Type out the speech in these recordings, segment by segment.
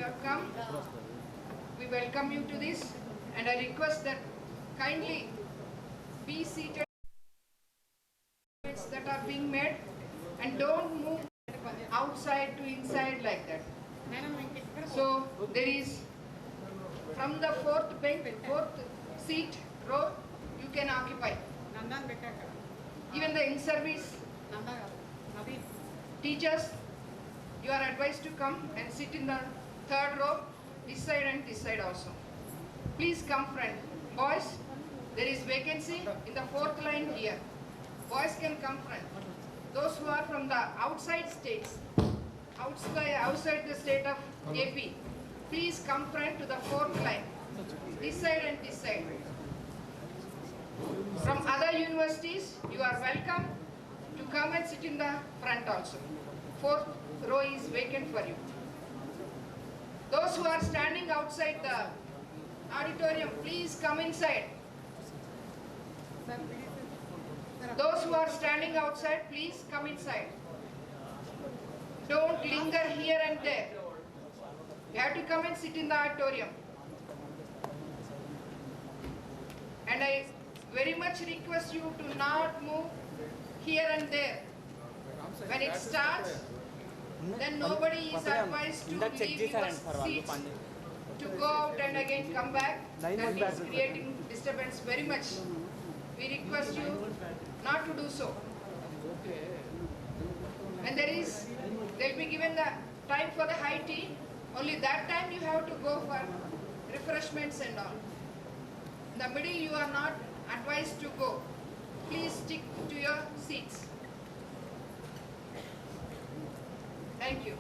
have come. We welcome you to this, and I request that kindly be seated that are being made and don't move outside to inside like that. So there is from the fourth seat row you can occupy. Even the in-service teachers, you are advised to come and sit in the third row, this side and this side also. Please come front. Boys, there is vacancy in the fourth line here. Boys can come front. Those who are from the outside states, outside the state of AP, please come front to the fourth line. This side and this side. From other universities, you are welcome to come and sit in the front also. Fourth row is vacant for you. Those who are standing outside the auditorium, please come inside. Those who are standing outside, please come inside. Don't linger here and there. You have to come and sit in the auditorium. And I very much request you to not move here and there. When it starts, then nobody is advised to leave your seats to go out and again come back. That is creating disturbance very much. We request you not to do so. And there will be given the time for the high tea. Only that time you have to go for refreshments and all. In the middle you are not advised to go. Please stick to your seats. Thank you.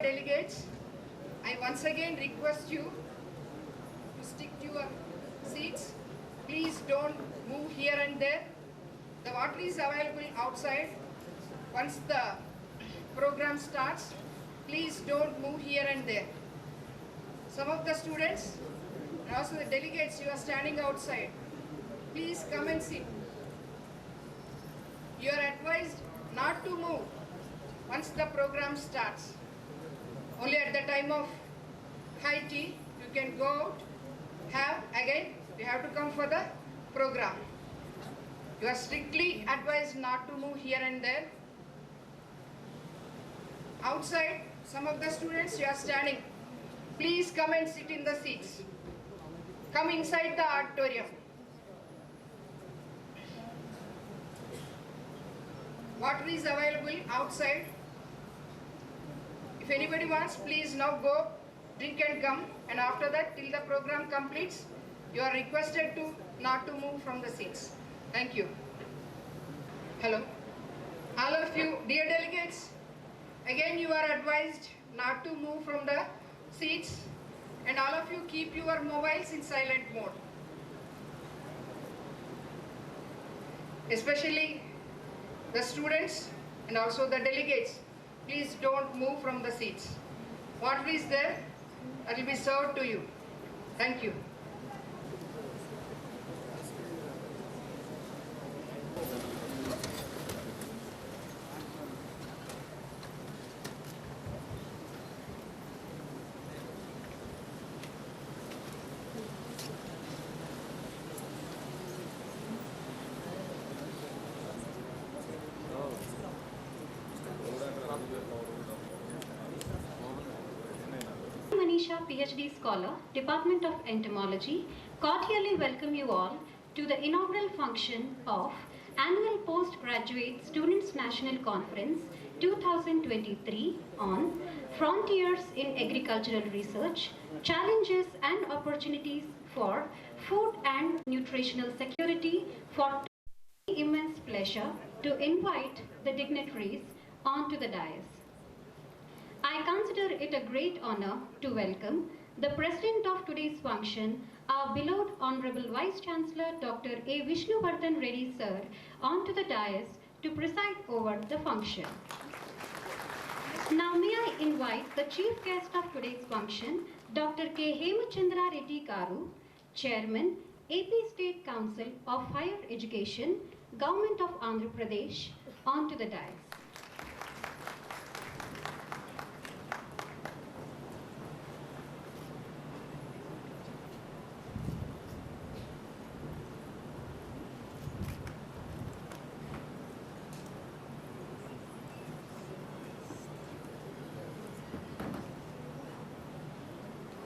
Delegates, I once again request you to stick to your seats. Please don't move here and there. The water is available outside. Once the program starts, please don't move here and there. Some of the students and also the delegates, you are standing outside. Please come and sit. You are advised not to move once the program starts. Only at the time of high tea, you can go out, again, you have to come for the program. You are strictly advised not to move here and there. Outside, some of the students, you are standing. Please come and sit in the seats. Come inside the auditorium. Water is available outside. If anybody wants, please now go, drink and come. And after that, till the program completes, you are requested to not to move from the seats. Thank you. Hello. All of you, dear delegates, again you are advised not to move from the seats. And all of you keep your mobiles in silent mode. Especially the students and also the delegates. Please don't move from the seats. Water is there, that will be served to you. Thank you. Manisha, PhD Scholar, Department of Entomology, cordially welcome you all to the inaugural function of Annual Postgraduate Students National Conference 2023 on Frontiers in Agricultural Research, Challenges and Opportunities for Food and Nutritional Security. For immense pleasure to invite the dignitaries onto the dais. I consider it a great honor to welcome the President of today's function, our beloved Honorable Vice Chancellor Dr. A. Vishnuvardhan Reddy Sir, onto the dais to preside over the function. Now may I invite the Chief Guest of today's function, Dr. K. Hemachandra Reddy Garu, Chairman, AP State Council of Higher Education, Government of Andhra Pradesh, onto the dais.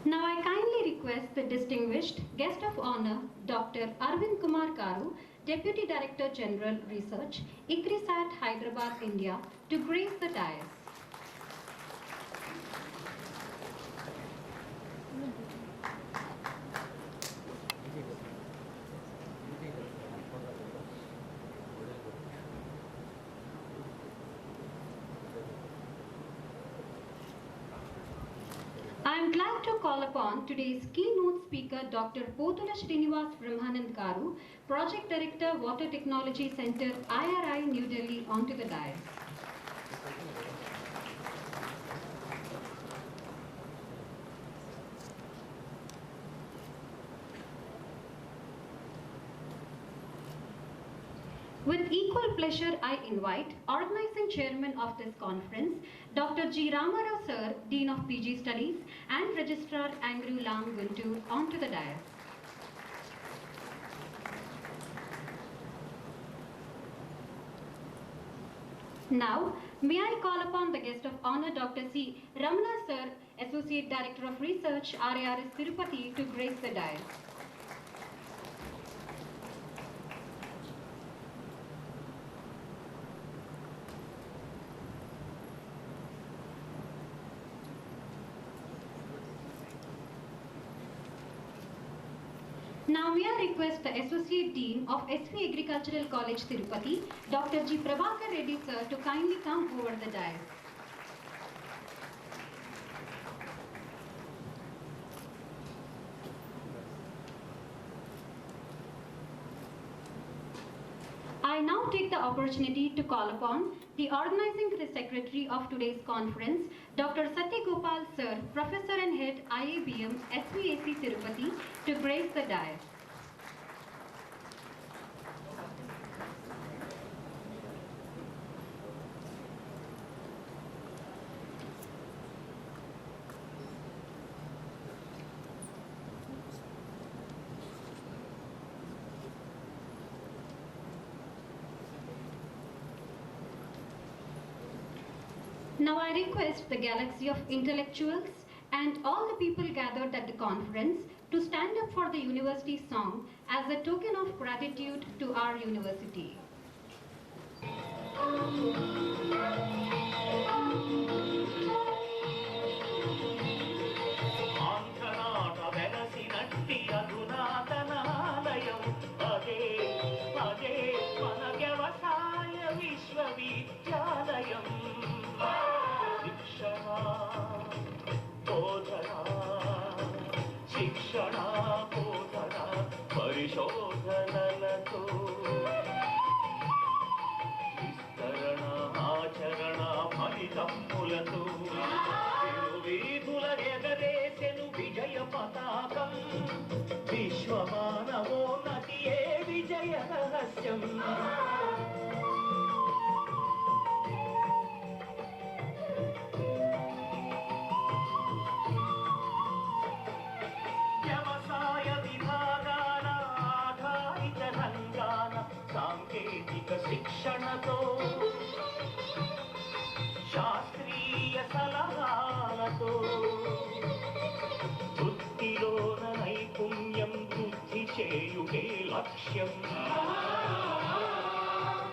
Now I kindly request the distinguished guest of honor, Dr. Arvind Kumar Karu, Deputy Director General Research, ICRISAT, Hyderabad, India, to grace the dais. I am glad to call upon today's keynote speaker, Dr. Potula Srinivas Brahmanand Garu, Project Director, Water Technology Center, IRI, New Delhi, onto the dais. With equal pleasure, I invite Organizing Chairman of this conference, Dr. G. Ramarao Sir, Dean of PG Studies and Registrar ANGRAU Lam Guntur, onto the dais. Now, may I call upon the guest of honor, Dr. C. Ramana Sir, Associate Director of Research, RARS Tirupati, to grace the dais. Now may I request the Associate Dean of SV Agricultural College Tirupati, Dr. G. Prabhakar Reddy Sir, to kindly come over the dais. I now take the opportunity to call upon the Organizing Secretary of today's conference, Dr. Satya Gopal Sir, Professor and Head IABM SVAC Tirupati, to grace the dais. Now I request the galaxy of intellectuals and all the people gathered at the conference to stand up for the university song as a token of gratitude to our university. నీ లక్ష్యం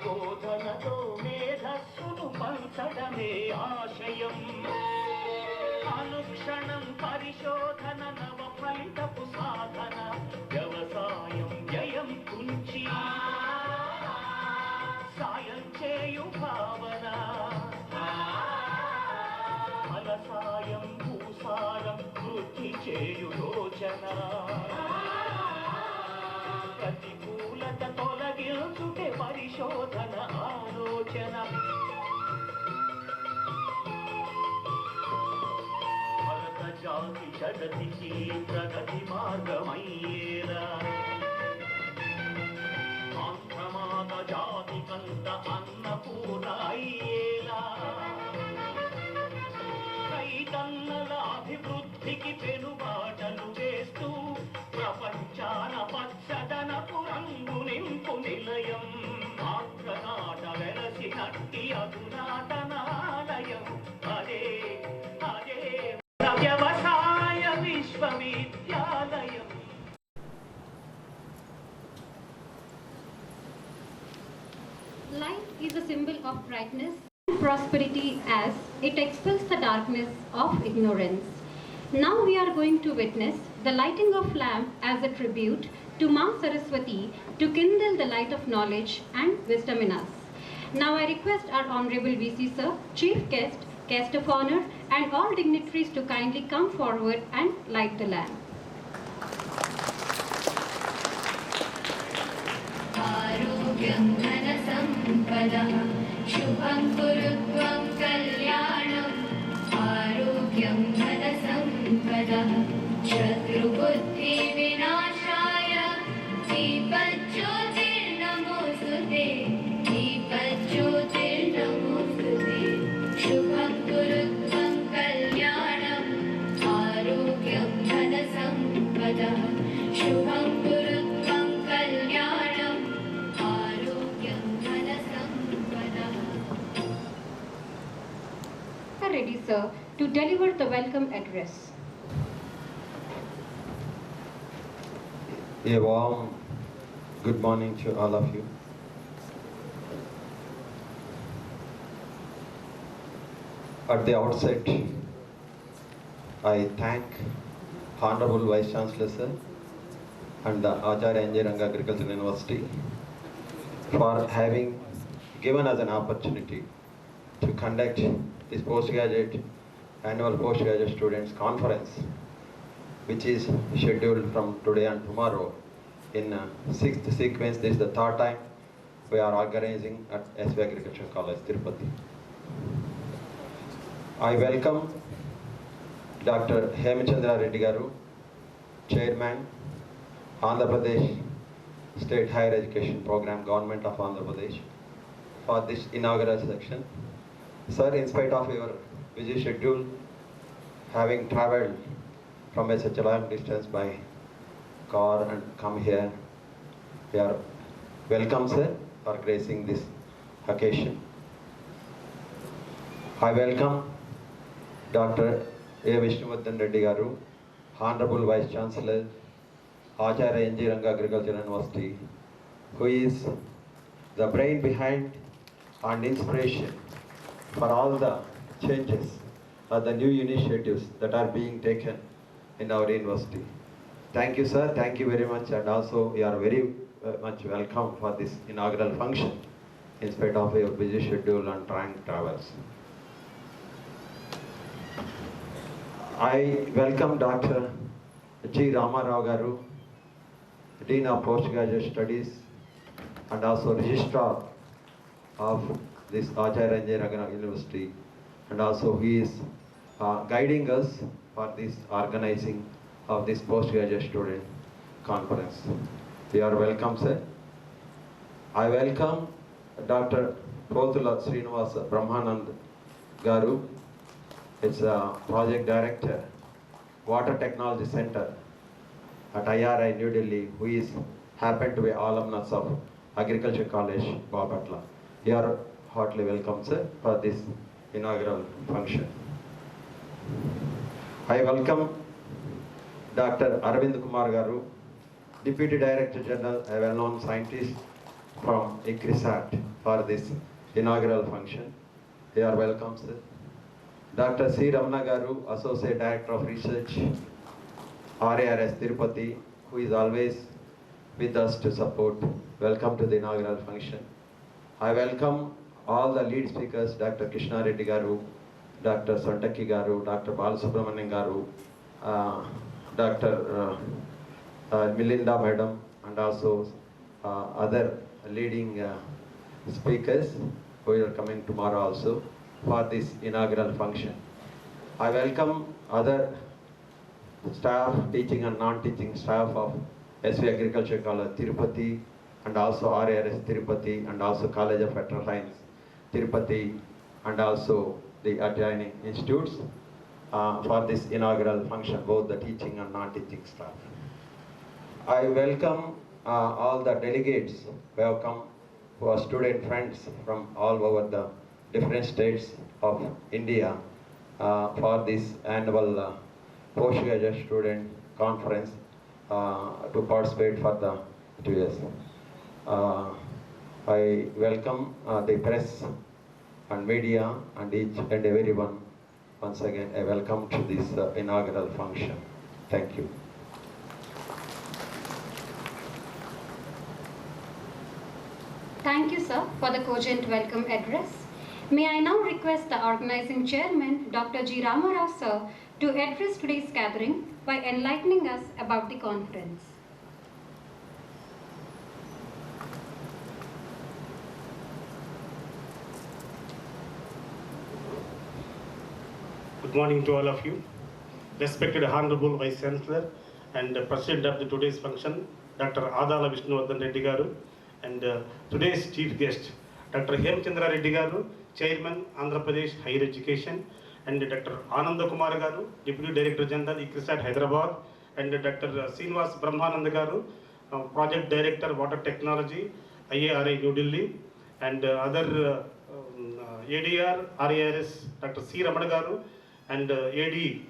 బోధనతో మేధస్సును పంచడమే ఆశయం అనుక్షణం పరిశోధన నవ ఫలితపు సాధన వ్యవసాయం వ్యయం కుంచి సాయం చేయు భావన ఫలసాయం భూసారం వృద్ధి చేయు యోచన ప్రతికూలత తొలగించుటే పరిశోధన ఆలోచన భరత జాతి జగతికి ప్రగతి మార్గమయ్యేలా ఆంధ్రమాత జాతి కంత అన్నపూర్ణ అయ్యేలా రైతన్నల అభివృద్ధికి పెనుబాటలు వేస్తూ ప్రపంచాన పచ్చదనపు రంగు నింపు నిలయం ఆంధ్రనాట వెలసినట్టి అధునాతనాలయం అదే అదే వ్యవసాయ విశ్వవిద్యాలయం. Light is a symbol of brightness and prosperity as it expels the darkness of ignorance. Now we are going to witness the lighting of lamp as a tribute to Ma Saraswati to kindle the light of knowledge and wisdom in us. Now I request our Honorable VC Sir, Chief Guest, Guest of Honor and all dignitaries to kindly come forward and light the lamp. आरोग्यं धनसम्पदः शुभं कुरुत्वं कल्याणम् आरोग्यं धनसम्पदः शत्रुबुद्धिविनाशाय दीपज्योतिर्नमोऽस्तुते दीपज्योतिर्नमोऽस्तुते शुभं कुरुत्वं कल्याणम् आरोग्यं धनसम्पदः शुभं कुरुत्वं कल्याणम् आरोग्यं धनसम्पदः. Ready, sir, to deliver the welcome address. A warm good morning to all of you. At the outset, I thank Honorable Vice Chancellor Sir and the Acharya Engineering Agricultural University for having given us an opportunity to conduct this postgraduate annual postgraduate students conference, which is scheduled from today and tomorrow in sixth sequence. This is the third time we are organizing at SV Agricultural College, Tirupati. I welcome Dr. Hemachandra Reddy Garu, Chairman, Andhra Pradesh State Higher Education Program, Government of Andhra Pradesh, for this inaugural section. Sir, in spite of your busy schedule, having travelled from such a long distance by car and come here, we are welcome, sir, for gracing this occasion. I welcome Dr. A. Vishnuvardhan Reddy Garu, Honorable Vice Chancellor, Acharya Engineering Agricultural University, who is the brain behind and inspiration for all the changes or the new initiatives that are being taken in our university. Thank you, sir. Thank you very much, and also you are very much welcome for this inaugural function in spite of your busy schedule and trying travels. I welcome Dr. G. Ramarao Garu, Dean of Postgraduate Studies and also Registrar of this Acharya Engineering University, and also he is guiding us for this organizing of this postgraduate student conference. You are welcome, sir. I welcome Dr. Pothula Srinivasa Brahmanand Garu. It's a project director, Water Technology Center at IRI New Delhi, who is happened to be alumnus of Agriculture College, Bapatla. You are heartily welcome, sir, for this inaugural function. I welcome Dr. Arvind Kumar Garu, Deputy Director General, a well-known scientist from ICRISAT for this inaugural function. You are welcome, sir. Dr. C. Ramana Garu, Associate Director of Research, RARS Tirupati, who is always with us to support. Welcome to the inaugural function. I welcome all the lead speakers, Dr. Krishna Reddy Garu, Dr. Santaki Garu, Dr. Balasubramanian Garu, Dr. Melinda Madam, and also other leading speakers who are coming tomorrow also for this inaugural function. I welcome other staff, teaching and non-teaching staff of SV Agriculture College Tirupati, and also RARS Tirupati, and also College of Veteran Science Tirupati, and also the adjoining institutes for this inaugural function, both the teaching and non-teaching staff. I welcome all the delegates who have come, who are student friends from all over the different states of India for this annual postgraduate student conference to participate for the 2 years. I welcome the press and media and each and everyone. Once again, I welcome to this inaugural function. Thank you. Thank you, sir, for the cogent welcome address. May I now request the organizing chairman, Dr. G. Rama Rao, sir, to address today's gathering by enlightening us about the conference. Good morning to all of you. Respected Honorable Vice Chancellor and President of the today's function, Dr. Adala Vishnuvardhan Reddy Garu, and today's chief guest, Dr. Hemchandra Reddy Garu, Chairman, Andhra Pradesh Higher Education, and Dr. Ananda Kumar Garu, Deputy Director General, ICRISAT Hyderabad, and Dr. Srinivas Brahmananda Garu, Project Director, Water Technology, IARA New Delhi, and other ADR, RARS, Dr. C. Ramana Garu, and AD,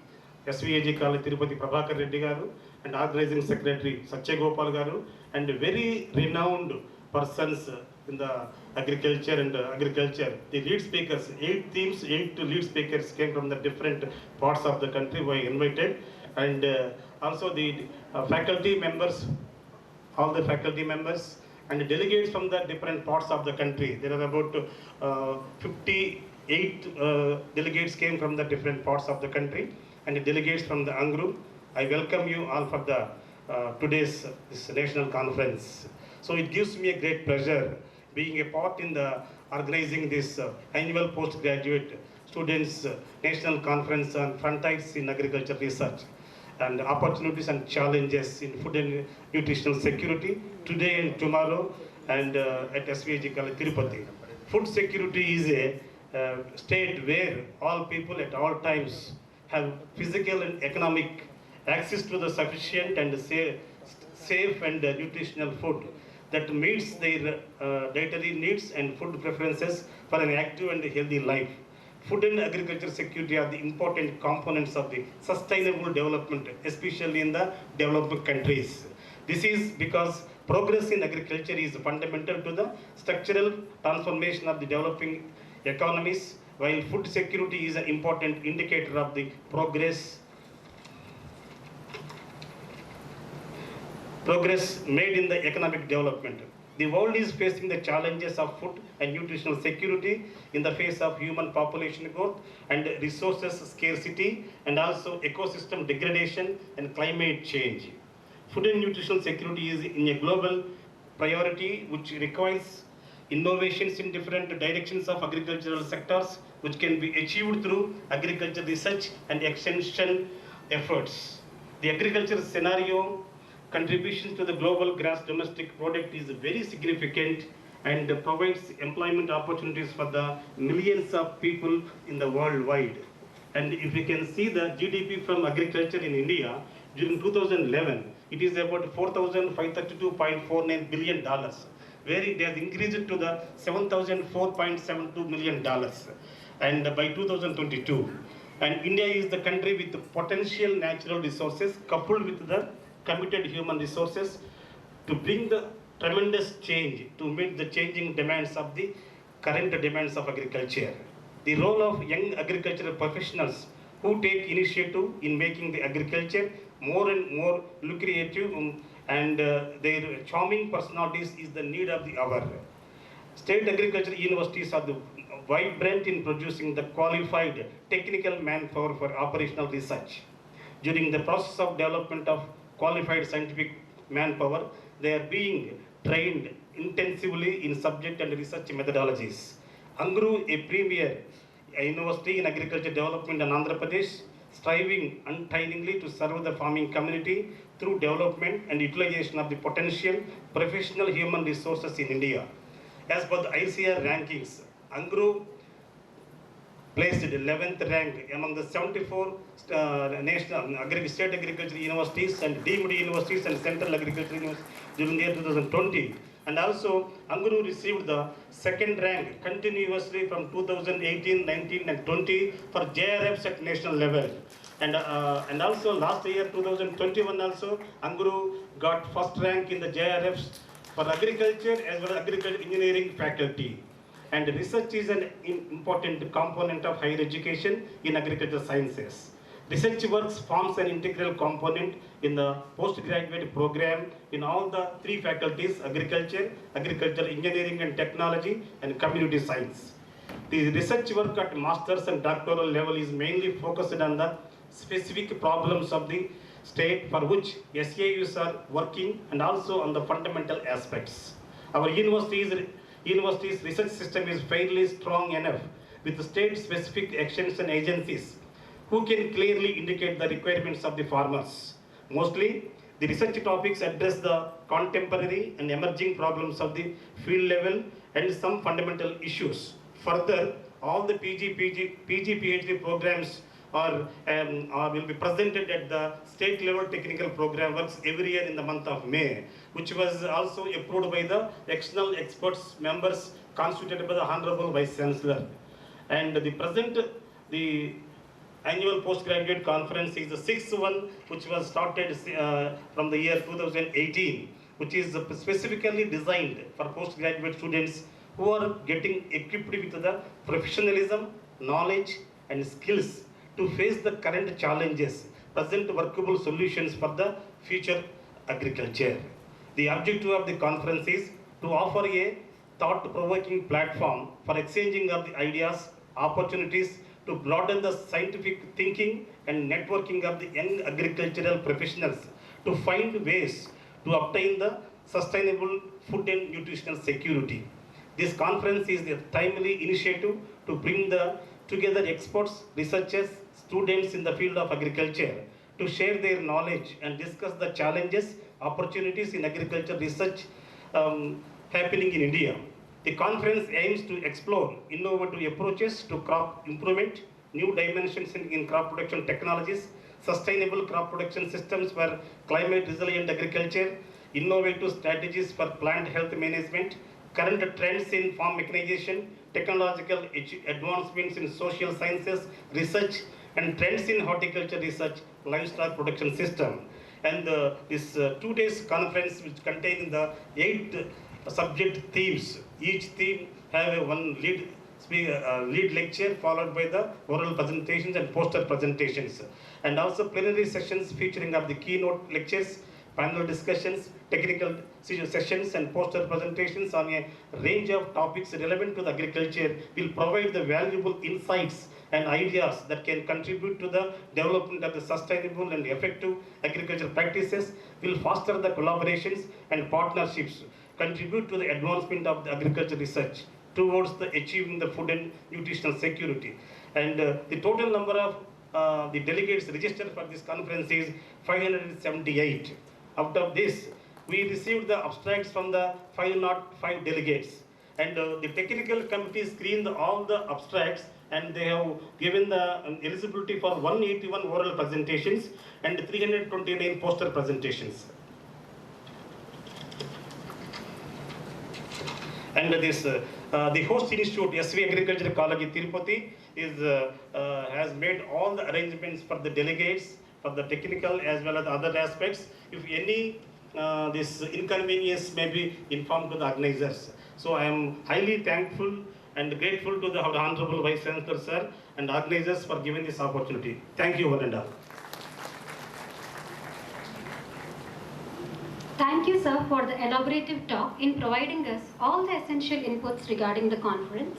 SVAG College Tirupati Prabhakar Reddy Garu, and Organizing Secretary Satya Gopal Garu, and very renowned persons in the agriculture and agriculture. The lead speakers, 8 teams, 8 lead speakers came from the different parts of the country were invited, and also the faculty members, all the faculty members and delegates from the different parts of the country. There are about 58 delegates came from the different parts of the country, and delegates from the ANGRAU. I welcome you all for the today's this national conference. So it gives me a great pleasure being a part in the organizing this annual postgraduate students national conference on frontiers in agriculture research and opportunities and challenges in food and nutritional security today and tomorrow, and at SVAG College Tirupati. Food security is a state where all people at all times have physical and economic access to the sufficient and safe and nutritional food that meets their dietary needs and food preferences for an active and healthy life. Food and agriculture security are the important components of the sustainable development, especially in the developing countries. This is because progress in agriculture is fundamental to the structural transformation of the developing economies, while food security is an important indicator of the progress made in the economic development. The world is facing the challenges of food and nutritional security in the face of human population growth and resources scarcity, and also ecosystem degradation and climate change. Food and nutritional security is in a global priority which requires innovations in different directions of agricultural sectors, which can be achieved through agriculture research and extension efforts. The agriculture scenario contribution to the global gross domestic product is very significant and provides employment opportunities for the millions of people in the worldwide. And if you can see the GDP from agriculture in India during 2011, it is about $4,532.49 billion, where it has increased to the $7,004.72 million, and by 2022. And India is the country with the potential natural resources coupled with the committed human resources to bring the tremendous change to meet the changing demands of the current demands of agriculture. The role of young agricultural professionals who take initiative in making the agriculture more and more lucrative and their charming personalities is the need of the hour. State agriculture universities are the vibrant in producing the qualified technical manpower for operational research. During the process of development of qualified scientific manpower, they are being trained intensively in subject and research methodologies. ANGRAU, a premier university in agriculture development in Andhra Pradesh, striving untiringly to serve the farming community through development and utilization of the potential professional human resources in India. As per the ICR rankings, ANGRAU placed 11th rank among the 74 national state agriculture universities and deemed universities and central agriculture universities during the year 2020. And also, ANGRAU received the second rank continuously from 2018, 19 and 20 for JRFs at national level. And also last year, 2021 also, ANGRAU got first rank in the JRFs for agriculture as well as agriculture engineering faculty. And research is an important component of higher education in agricultural sciences. Research works forms an integral component in the postgraduate program in all the three faculties: agriculture, agricultural engineering and technology, and community science. The research work at master's and doctoral level is mainly focused on the specific problems of the state for which SAUs are working and also on the fundamental aspects. Our university's research system is fairly strong enough with state-specific extension agencies who can clearly indicate the requirements of the farmers. Mostly, the research topics address the contemporary and emerging problems of the field level and some fundamental issues. Further, all the PG/PhD programs will be presented at the state level technical program works every year in the month of May, which was also approved by the external experts members constituted by the Honorable Vice Chancellor. And the annual postgraduate conference is the sixth one, which was started from the year 2018, which is specifically designed for postgraduate students who are getting equipped with the professionalism, knowledge and skills to face the current challenges, present workable solutions for the future agriculture. The objective of the conference is to offer a thought-provoking platform for exchanging of the ideas, opportunities to broaden the scientific thinking and networking of the young agricultural professionals to find ways to obtain the sustainable food and nutritional security. This conference is a timely initiative to bring together experts, researchers, students in the field of agriculture to share their knowledge and discuss the challenges, opportunities in agriculture research happening in India. The conference aims to explore innovative approaches to crop improvement, new dimensions in crop production technologies, sustainable crop production systems for climate resilient agriculture, innovative strategies for plant health management, current trends in farm mechanization, technological advancements in social sciences research, and trends in horticulture research, livestock production system. And this 2 days conference, which contains the 8 subject themes. Each theme have one lead lecture followed by the oral presentations and poster presentations, and also plenary sessions featuring of the keynote lectures, panel discussions, technical sessions and poster presentations on a range of topics relevant to the agriculture will provide the valuable insights and ideas that can contribute to the development of the sustainable and effective agricultural practices, will foster the collaborations and partnerships, contribute to the advancement of the agriculture research towards the achieving the food and nutritional security. And the total number of the delegates registered for this conference is 578. Out of this, we received the abstracts from the 505 delegates. And the technical committee screened all the abstracts, and they have given the eligibility for 181 oral presentations and 329 poster presentations. And this, the host institute, SV Agriculture College Tirupati, has made all the arrangements for the delegates, for the technical as well as other aspects. If any this inconvenience may be informed to the organizers. So I am highly thankful and grateful to the Honorable Vice Chancellor sir and organizers for giving this opportunity. Thank you one and all. Thank you, sir, for the elaborative talk in providing us all the essential inputs regarding the conference.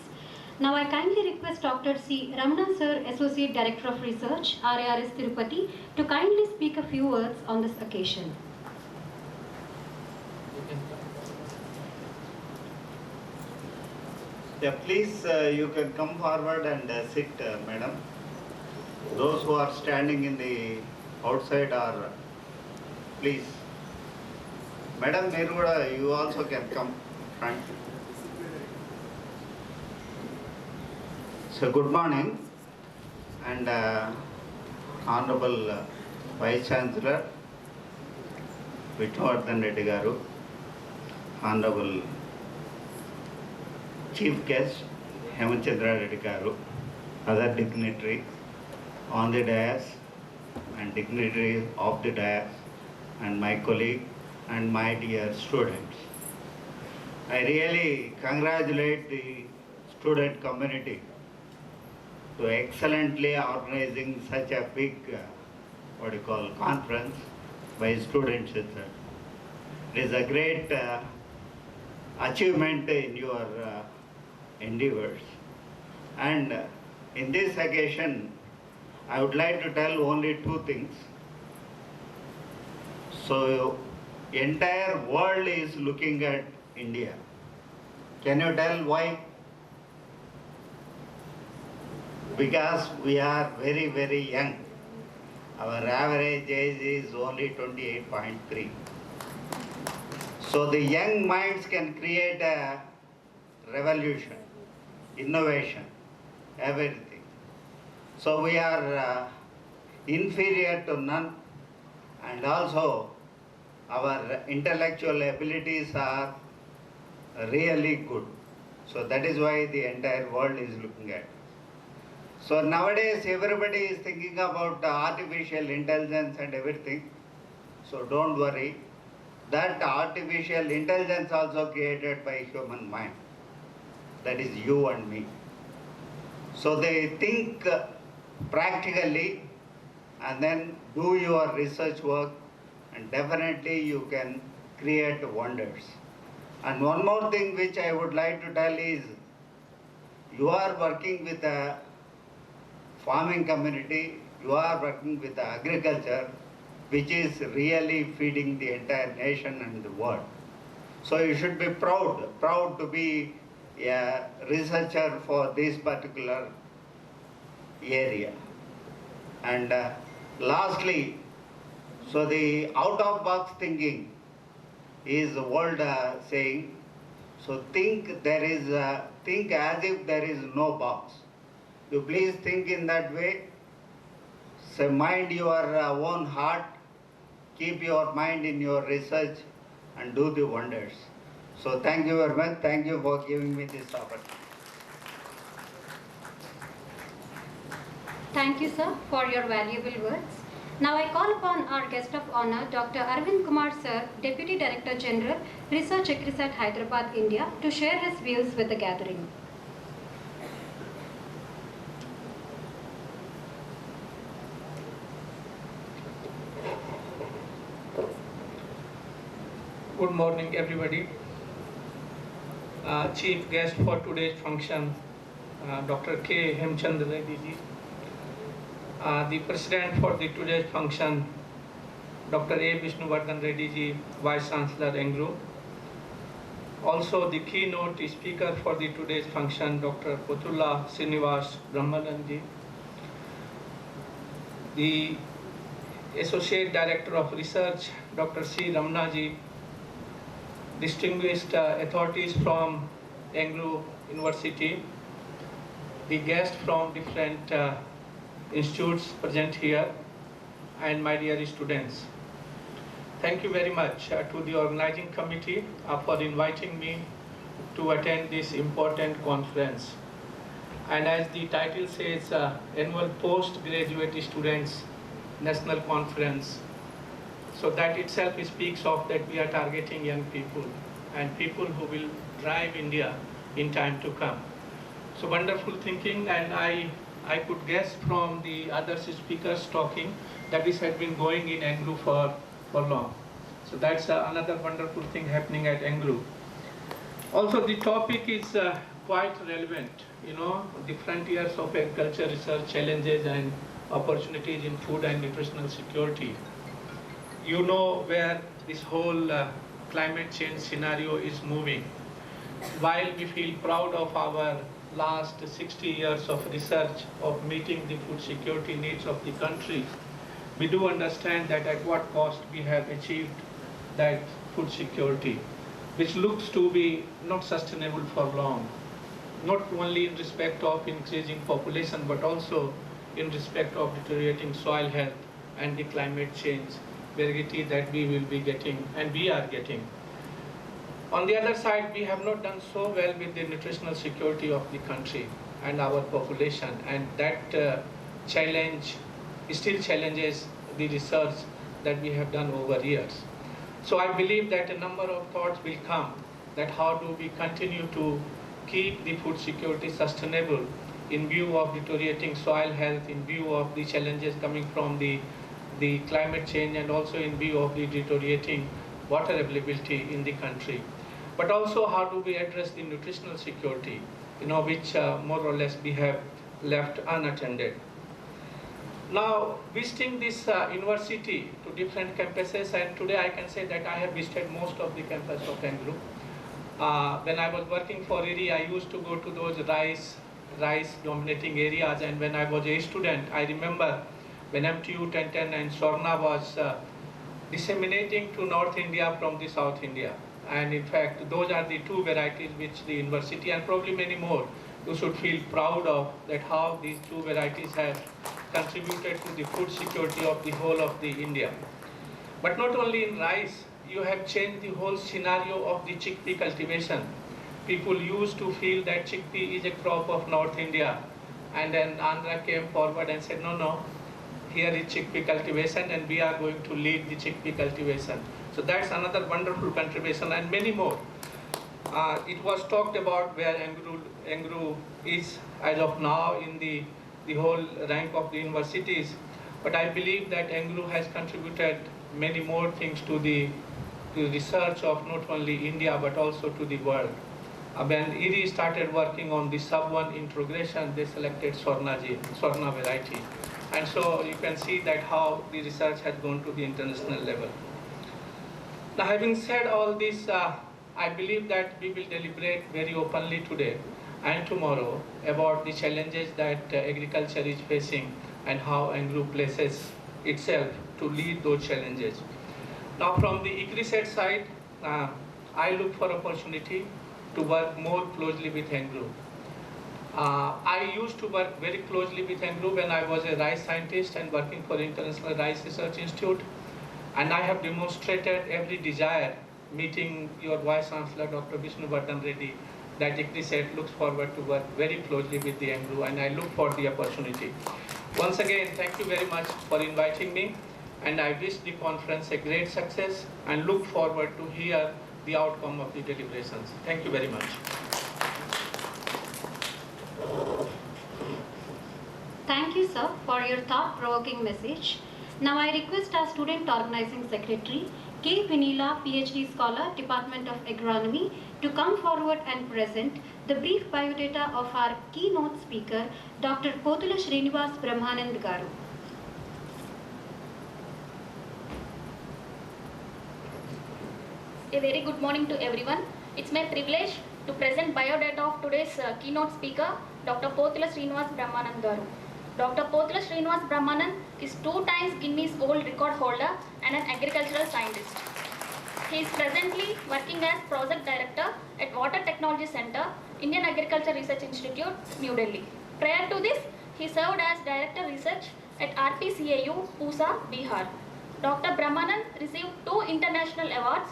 Now I kindly request Dr. C. Ramana sir, Associate Director of Research, RARS Tirupati, to kindly speak a few words on this occasion. Yeah, please, you can come forward and sit, madam. Those who are standing in the outside are, please. Madam Neruda, you also can come front. So, good morning, and Honorable Vice Chancellor, Vishnuvardhan Reddy Garu, Honorable Chief Guest, Hemachandra Reddy Garu, other dignitaries on the dais and dignitaries of the dais, and my colleague and my dear students. I really congratulate the student community to excellently organizing such a big, conference by students itself. It is a great achievement in your endeavors. And in this occasion, I would like to tell only two things. So, entire world is looking at India. Can you tell why? Because we are very, very young. Our average age is only 28.3. So the young minds can create a revolution, innovation, everything. So we are inferior to none, and also our intellectual abilities are really good. So that is why the entire world is looking at. So nowadays everybody is thinking about artificial intelligence and everything. So don't worry. That artificial intelligence also created by human mind. That is you and me. So they think practically and then do your research work, and definitely you can create wonders. And one more thing which I would like to tell is, you are working with a farming community, you are working with agriculture, which is really feeding the entire nation and the world. So you should be proud to be a researcher for this particular area. And lastly, so the out-of-box thinking is the world saying. So think as if there is no box. You please think in that way. So mind your own heart. Keep your mind in your research and do the wonders. So thank you very much. Thank you for giving me this opportunity. Thank you, sir, for your valuable words. Now I call upon our guest of honor, Dr. Arvind Kumar sir, Deputy Director General, Research Agrisat, Hyderabad, India, to share his views with the gathering. Good morning, everybody. Chief guest for today's function, Dr. K. Hemchandra Reddy ji. The president for the today's function, Dr. A. Vishnuvardhan Reddy ji, Vice Chancellor ANGRAU. Also the keynote speaker for the today's function, Dr. Potulla Srinivas Brahmanan ji. The Associate Director of Research, Dr. C. Ramana ji. Distinguished authorities from ANGRAU University, the guests from different institutes present here, and my dear students. Thank you very much to the organizing committee for inviting me to attend this important conference. And as the title says, Annual Postgraduate Students National Conference. So that itself speaks of that we are targeting young people and people who will drive India in time to come. So wonderful thinking, and I could guess from the other speakers talking that this had been going in ANGRAU for long. So that's another wonderful thing happening at ANGRAU. Also the topic is quite relevant, you know, the frontiers of agriculture research, challenges and opportunities in food and nutritional security. You know where this whole climate change scenario is moving. While we feel proud of our last 60 years of research of meeting the food security needs of the country, we do understand that at what cost we have achieved that food security, which looks to be not sustainable for long, not only in respect of increasing population, but also in respect of deteriorating soil health and the climate change variety that we will be getting and we are getting. On the other side, we have not done so well with the nutritional security of the country and our population, and that challenge still challenges the research that we have done over years. So I believe that a number of thoughts will come that how do we continue to keep the food security sustainable in view of deteriorating soil health, in view of the challenges coming from the climate change, and also in view of the deteriorating water availability in the country. But also how do we address the nutritional security, you know, which more or less we have left unattended. Now, visiting this university to different campuses, and today I can say that I have visited most of the campus of ANGRAU. When I was working for IRI, I used to go to those rice dominating areas, and when I was a student, I remember when MTU 1010 and Sorna was disseminating to North India from the South India. And in fact, those are the two varieties which the university, and probably many more, you should feel proud of, that how these two varieties have contributed to the food security of the whole of the India. But not only in rice, you have changed the whole scenario of the chickpea cultivation. People used to feel that chickpea is a crop of North India, and then ANGRAU came forward and said, no, here is chickpea cultivation and we are going to lead the chickpea cultivation. So that's another wonderful contribution, and many more. It was talked about where ANGRAU is as of now in the whole rank of the universities, but I believe that ANGRAU has contributed many more things to the research of not only India but also to the world. When IRI started working on the sub-1 introgression, they selected Sorna variety. And so you can see that how the research has gone to the international level. Now, having said all this, I believe that we will deliberate very openly today and tomorrow about the challenges that agriculture is facing and how ANGRAU places itself to lead those challenges. Now, from the ICRISAT side, I look for opportunity to work more closely with ANGRAU. I used to work very closely with ANGRAU when I was a rice scientist and working for International Rice Research Institute, and I have demonstrated every desire meeting your Vice Chancellor Dr. Vishnuvardhan Reddy that ICRISAT looks forward to work very closely with the ANGRAU, and I look for the opportunity. Once again, thank you very much for inviting me, and I wish the conference a great success and look forward to hear the outcome of the deliberations. Thank you very much. Thank you, sir, for your thought-provoking message. Now I request our Student Organizing Secretary, K. Vinila, PhD Scholar, Department of Agronomy, to come forward and present the brief biodata of our keynote speaker, Dr. Potula Srinivas Brahmanand Garu. A very good morning to everyone. It's my privilege to present biodata of today's keynote speaker, Dr. Potula Srinivas Brahmanand Garu. Dr. Potula Srinivas Brahmanand is 2 times Guinness World Record holder and an agricultural scientist. He is presently working as Project Director at Water Technology Center, Indian Agriculture Research Institute, New Delhi. Prior to this, he served as Director Research at RTCAU, Pusa, Bihar. Dr. Brahmanand received 2 international awards,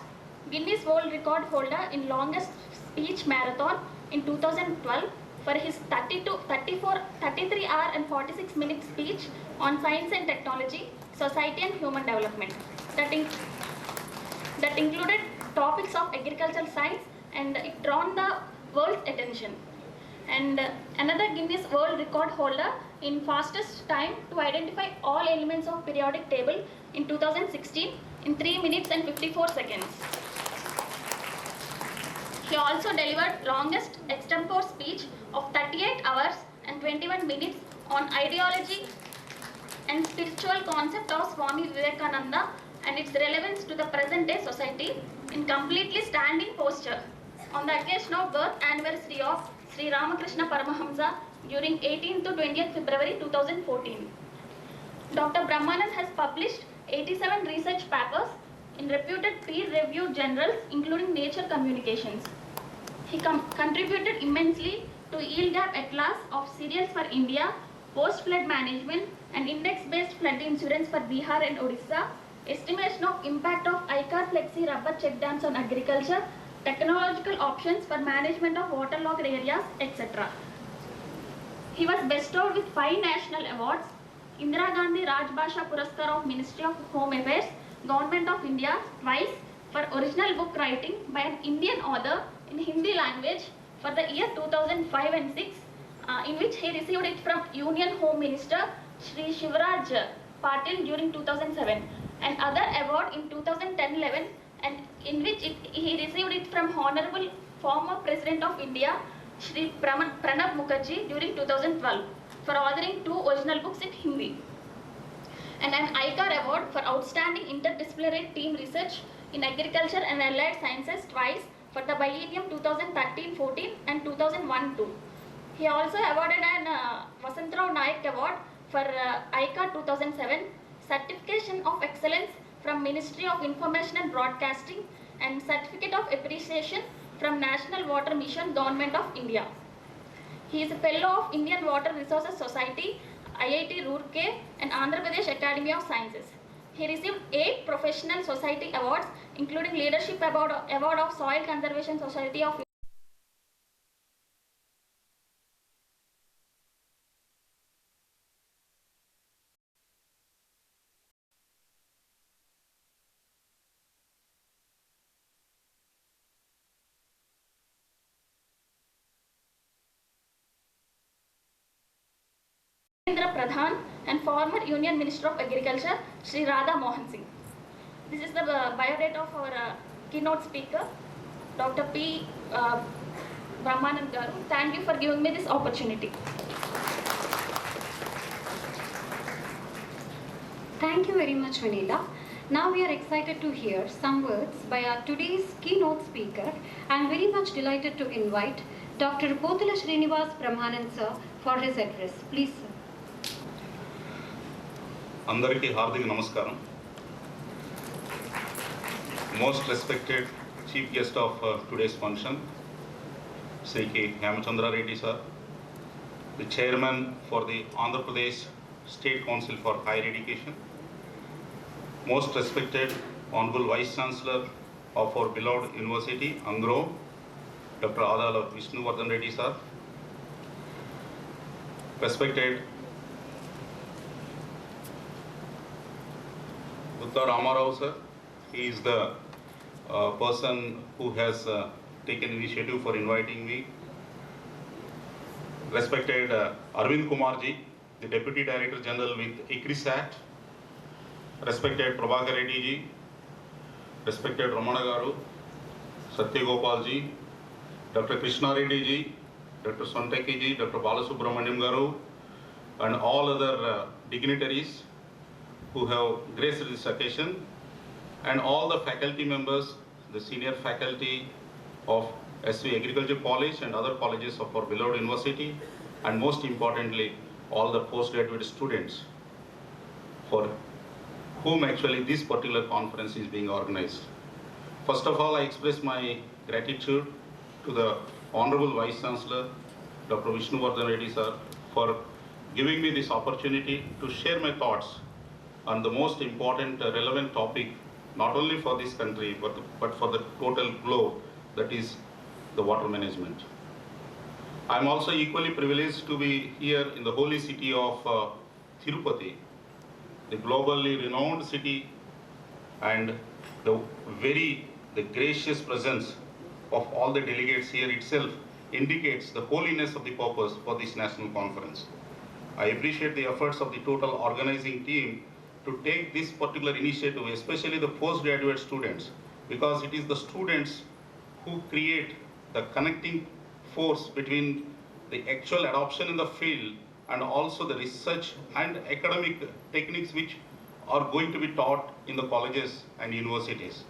Guinness World Record holder in longest speech marathon in 2012 for his 33 hour and 46 minute speech on science and technology, society and human development. that, that included topics of agricultural science, and it drawn the world's attention. And another Guinness World Record holder in fastest time to identify all elements of periodic table in 2016 in 3 minutes and 54 seconds. He also delivered longest extempore speech of 38 hours and 21 minutes on ideology and spiritual concept of Swami Vivekananda and its relevance to the present day society in completely standing posture on the occasion of birth anniversary of Sri Ramakrishna Paramahamsa during 18th to 20th February 2014. Dr. Brahmanand has published 87 research papers in reputed peer-reviewed journals including Nature Communications. He contributed immensely to Yield Gap Atlas of Cereals for India, Post-Flood Management and Index-Based Flood Insurance for Bihar and Odisha, Estimation of Impact of ICAR Flexi Rubber Check Dams on Agriculture, Technological Options for Management of Waterlogged Areas, etc. He was bestowed with 5 national awards, Indira Gandhi Rajbhasha Puraskar of Ministry of Home Affairs, Government of India twice for original book writing by an Indian author in Hindi language for the year 2005 and 6, in which he received it from Union Home Minister Shri Shivraj Patil during 2007, and other award in 2010-11, and in which he received it from Honorable former President of India Shri Pranab Mukherjee during 2012 for authoring 2 original books in Hindi, and an ICAR award for outstanding interdisciplinary team research in agriculture and allied sciences twice for the biennium 2013-14 and 2001-2. He also awarded an Vasantrao Naik Award for ICAR 2007, Certification of Excellence from Ministry of Information and Broadcasting, and Certificate of Appreciation from National Water Mission, Government of India. He is a Fellow of Indian Water Resources Society, IIT Roorkee and Andhra Pradesh Academy of Sciences. He received 8 Professional Society Awards, including Leadership Award of Soil Conservation Society of Pradhan and former Union Minister of Agriculture, Sri Radha Mohan Singh. This is the biodata of our keynote speaker, Dr. P. Brahmanand Garu. Thank you for giving me this opportunity. Thank you very much, Vanilla. Now we are excited to hear some words by our today's keynote speaker. I am very much delighted to invite Dr. Potula Srinivas Brahmanand sir for his address. Please, sir. అందరికీ హార్దిక నమస్కారం. Most respected chief guest of today's function, Sri K. Hemachandra Reddy sir, the chairman for the Andhra Pradesh State Council for Higher Education, most respected Honorable Vice Chancellor of our beloved University, ANGRAU, Dr. Adala Vishnuvardhan Reddy sir, respected Ramarao sir, he is the person who has taken initiative for inviting me. Respected Arvind Kumar ji, the Deputy Director General with ICRISAT. Respected Prabhakar Reddy ji, respected Ramana Garu, Satya Gopal ji, Dr. Krishna Reddy ji, Dr. Sontaki ji, Dr. Balasubramaniam Garu, and all other dignitaries who have graced this occasion, and all the faculty members, the senior faculty of SV Agriculture College and other colleges of our beloved university, and most importantly, all the postgraduate students for whom actually this particular conference is being organized. First of all, I express my gratitude to the Honorable Vice Chancellor, Dr. Vishnuvardhan Reddy sir, for giving me this opportunity to share my thoughts on the most important relevant topic, not only for this country, but for the total globe, that is the water management. I am also equally privileged to be here in the holy city of Tirupati, the globally renowned city and the gracious presence of all the delegates here itself indicates the holiness of the purpose for this national conference. I appreciate the efforts of the total organizing team to take this particular initiative, especially the postgraduate students, because it is the students who create the connecting force between the actual adoption in the field and also the research and academic techniques which are going to be taught in the colleges and universities.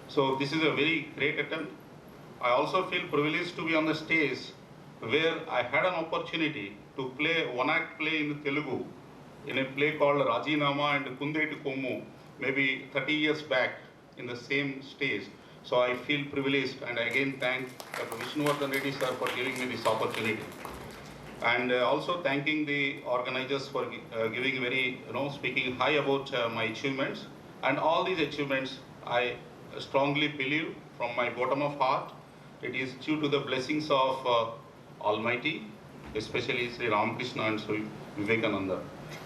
So this is a very great attempt. I also feel privileged to be on the stage where I had an opportunity to play one-act play in Telugu in a play called Rajinama and Kundeti Komu, maybe 30 years back in the same stage. So I feel privileged, and I again thank Dr. Vishnuvardhan Reddy sir for giving me this opportunity. And also thanking the organizers for giving very, speaking high about my achievements. And all these achievements, I strongly believe from my bottom of heart, it is due to the blessings of Almighty, especially Sri Ramakrishna and Sri Vivekananda,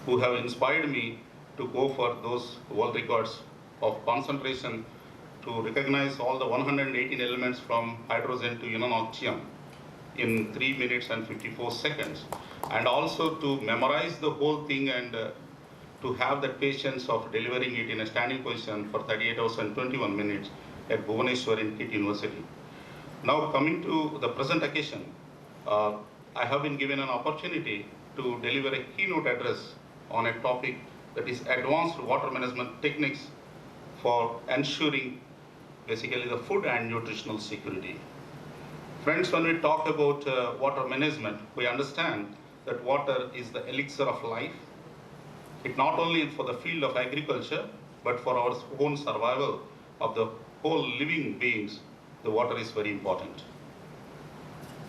who have inspired me to go for those world records of concentration to recognize all the 118 elements from hydrogen to uninoxium in 3 minutes and 54 seconds, and also to memorize the whole thing and to have the patience of delivering it in a standing position for 38 hours and 21 minutes at Bhubaneswar in KIT University. Now coming to the present occasion, I have been given an opportunity to deliver a keynote address on a topic that is advanced water management techniques for ensuring basically the food and nutritional security. Friends, when we talk about water management, we understand that water is the elixir of life. It not only for the field of agriculture, but for our own survival of the whole living beings, the water is very important.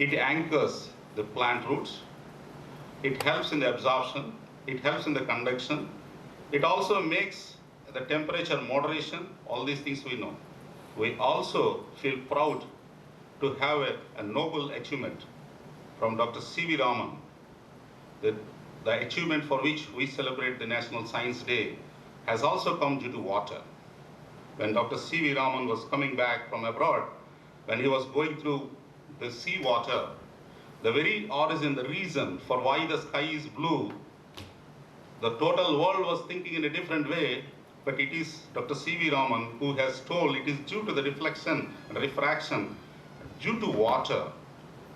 It anchors the plant roots. It helps in the absorption. It helps in the conduction. It also makes the temperature moderation. All these things we know. We also feel proud to have a noble achievement from Dr. C.V. Raman, the achievement for which we celebrate the National Science Day has also come due to water. When Dr. C.V. Raman was coming back from abroad, when he was going through the sea water, the very origin, the reason for why the sky is blue, the total world was thinking in a different way, but it is Dr. C.V. Raman who has told it is due to the reflection and refraction due to water,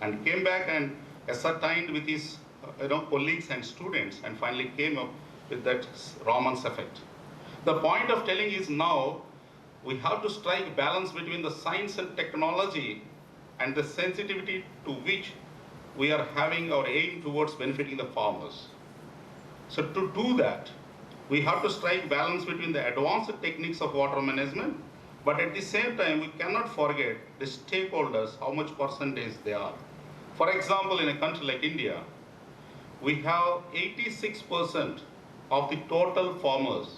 and came back and ascertained with his colleagues and students, and finally came up with that Raman's effect. The point of telling is now we have to strike balance between the science and technology and the sensitivity to which we are having our aim towards benefiting the farmers. So to do that, we have to strike balance between the advanced techniques of water management, but at the same time, we cannot forget the stakeholders, how much percentage they are. For example, in a country like India, we have 86% of the total farmers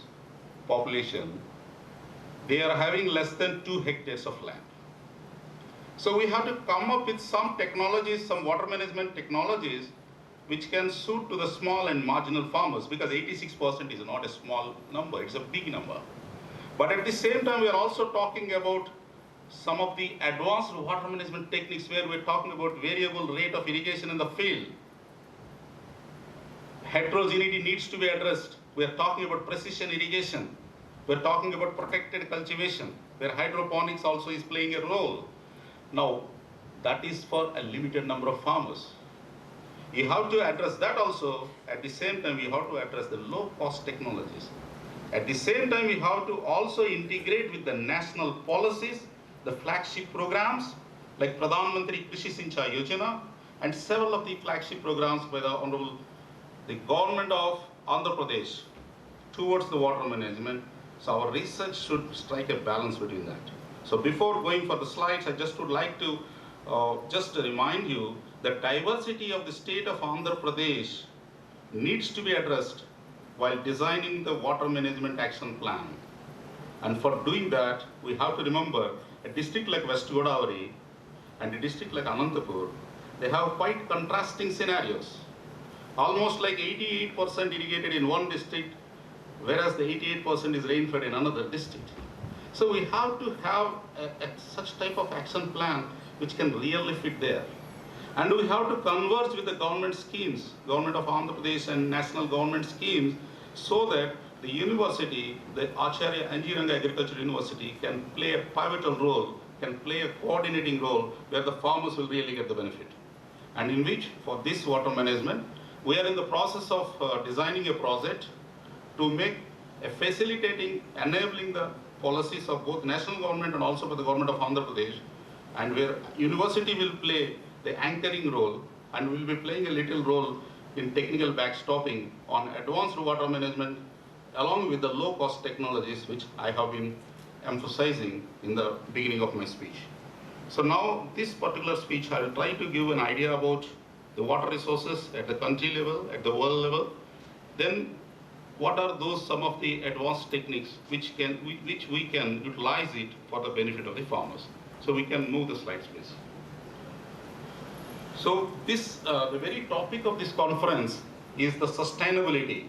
population. They are having less than 2 hectares of land. So we have to come up with some technologies, some water management technologies, which can suit to the small and marginal farmers, because 86% is not a small number, it's a big number. But at the same time, we are also talking about some of the advanced water management techniques where we're talking about variable rate of irrigation in the field. Heterogeneity needs to be addressed. We are talking about precision irrigation. We're talking about protected cultivation, where hydroponics also is playing a role. Now, that is for a limited number of farmers. You have to address that also. At the same time, we have to address the low-cost technologies. At the same time, we have to also integrate with the national policies, the flagship programs like Pradhan Mantri Krishi Sinchai Yojana and several of the flagship programs by the government of Andhra Pradesh towards the water management. So our research should strike a balance between that. So before going for the slides, I just would like to just remind you that diversity of the state of Andhra Pradesh needs to be addressed while designing the water management action plan. And for doing that, we have to remember a district like West Godavari and a district like Anantapur, they have quite contrasting scenarios. Almost like 88% irrigated in one district, whereas the 88% is rain-fed in another district. So we have to have such type of action plan which can really fit there. And we have to converge with the government schemes, government of Andhra Pradesh and national government schemes, so that the university, the Acharya Anjiranga Agricultural University, can play a pivotal role, can play a coordinating role where the farmers will really get the benefit. And in which, for this water management, we are in the process of designing a project to make a facilitating, enabling the policies of both national government and also for the government of Andhra Pradesh, and where university will play the anchoring role and will be playing a little role in technical backstopping on advanced water management along with the low-cost technologies which I have been emphasizing in the beginning of my speech. So now this particular speech I will try to give an idea about the water resources at the country level, at the world level. Then what are those some of the advanced techniques which we can utilize it for the benefit of the farmers. So we can move the slides, please. So this, the very topic of this conference is the sustainability.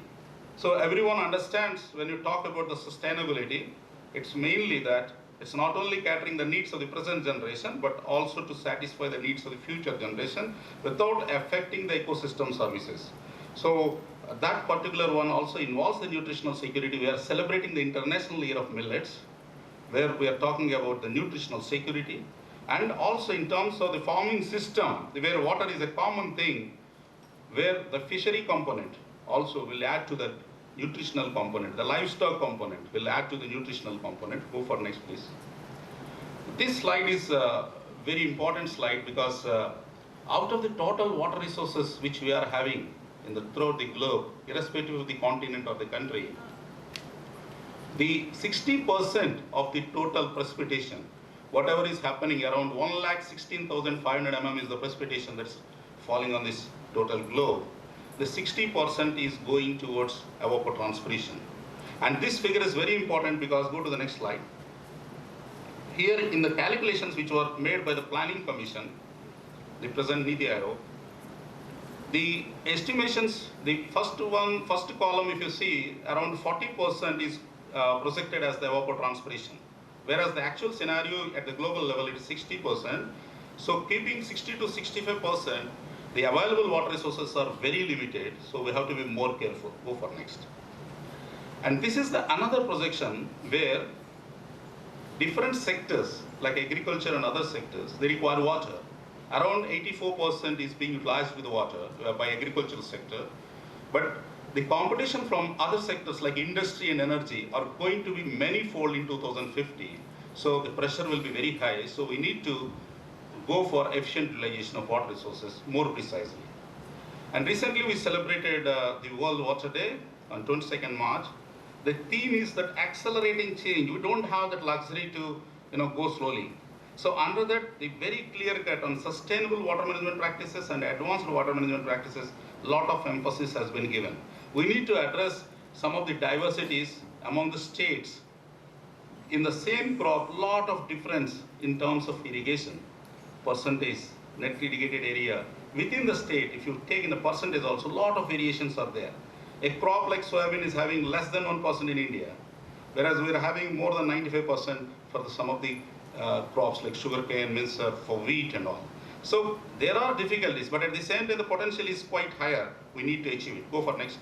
So everyone understands when you talk about the sustainability, it's mainly that it's not only catering the needs of the present generation, but also to satisfy the needs of the future generation without affecting the ecosystem services. So that particular one also involves the nutritional security. We are celebrating the International Year of Millets, where we are talking about the nutritional security. And also in terms of the farming system, where water is a common thing, where the fishery component also will add to the nutritional component. The livestock component will add to the nutritional component. Go for next, please. This slide is a very important slide because out of the total water resources which we are having throughout the globe, irrespective of the continent or the country, the 60% of the total precipitation, whatever is happening, around 1,16,500 mm is the precipitation that's falling on this total globe. The 60% is going towards evapotranspiration. And this figure is very important because, go to the next slide. Here in the calculations which were made by the Planning Commission, the present Niti Aayog, the estimations, the first column, if you see, around 40% is projected as the evapotranspiration, whereas the actual scenario at the global level is 60%. So keeping 60 to 65%, the available water resources are very limited, so we have to be more careful. Go for next. And this is another projection where different sectors like agriculture and other sectors, they require water. Around 84% is being utilized with water by agricultural sector, but the competition from other sectors like industry and energy are going to be manifold in 2050. So the pressure will be very high. So we need to go for efficient utilization of water resources more precisely. And recently we celebrated the World Water Day on 22nd March. The theme is that accelerating change. We don't have that luxury to go slowly. So under that, the very clear cut on sustainable water management practices and advanced water management practices, a lot of emphasis has been given. We need to address some of the diversities among the states. In the same crop, lot of difference in terms of irrigation, percentage, net irrigated area. Within the state, if you take in the percentage also, lot of variations are there. A crop like soybean is having less than 1% in India, whereas we are having more than 95% for some of the crops like sugarcane, mincer, for wheat and all. So there are difficulties, but at the same time the potential is quite higher. We need to achieve it. Go for next.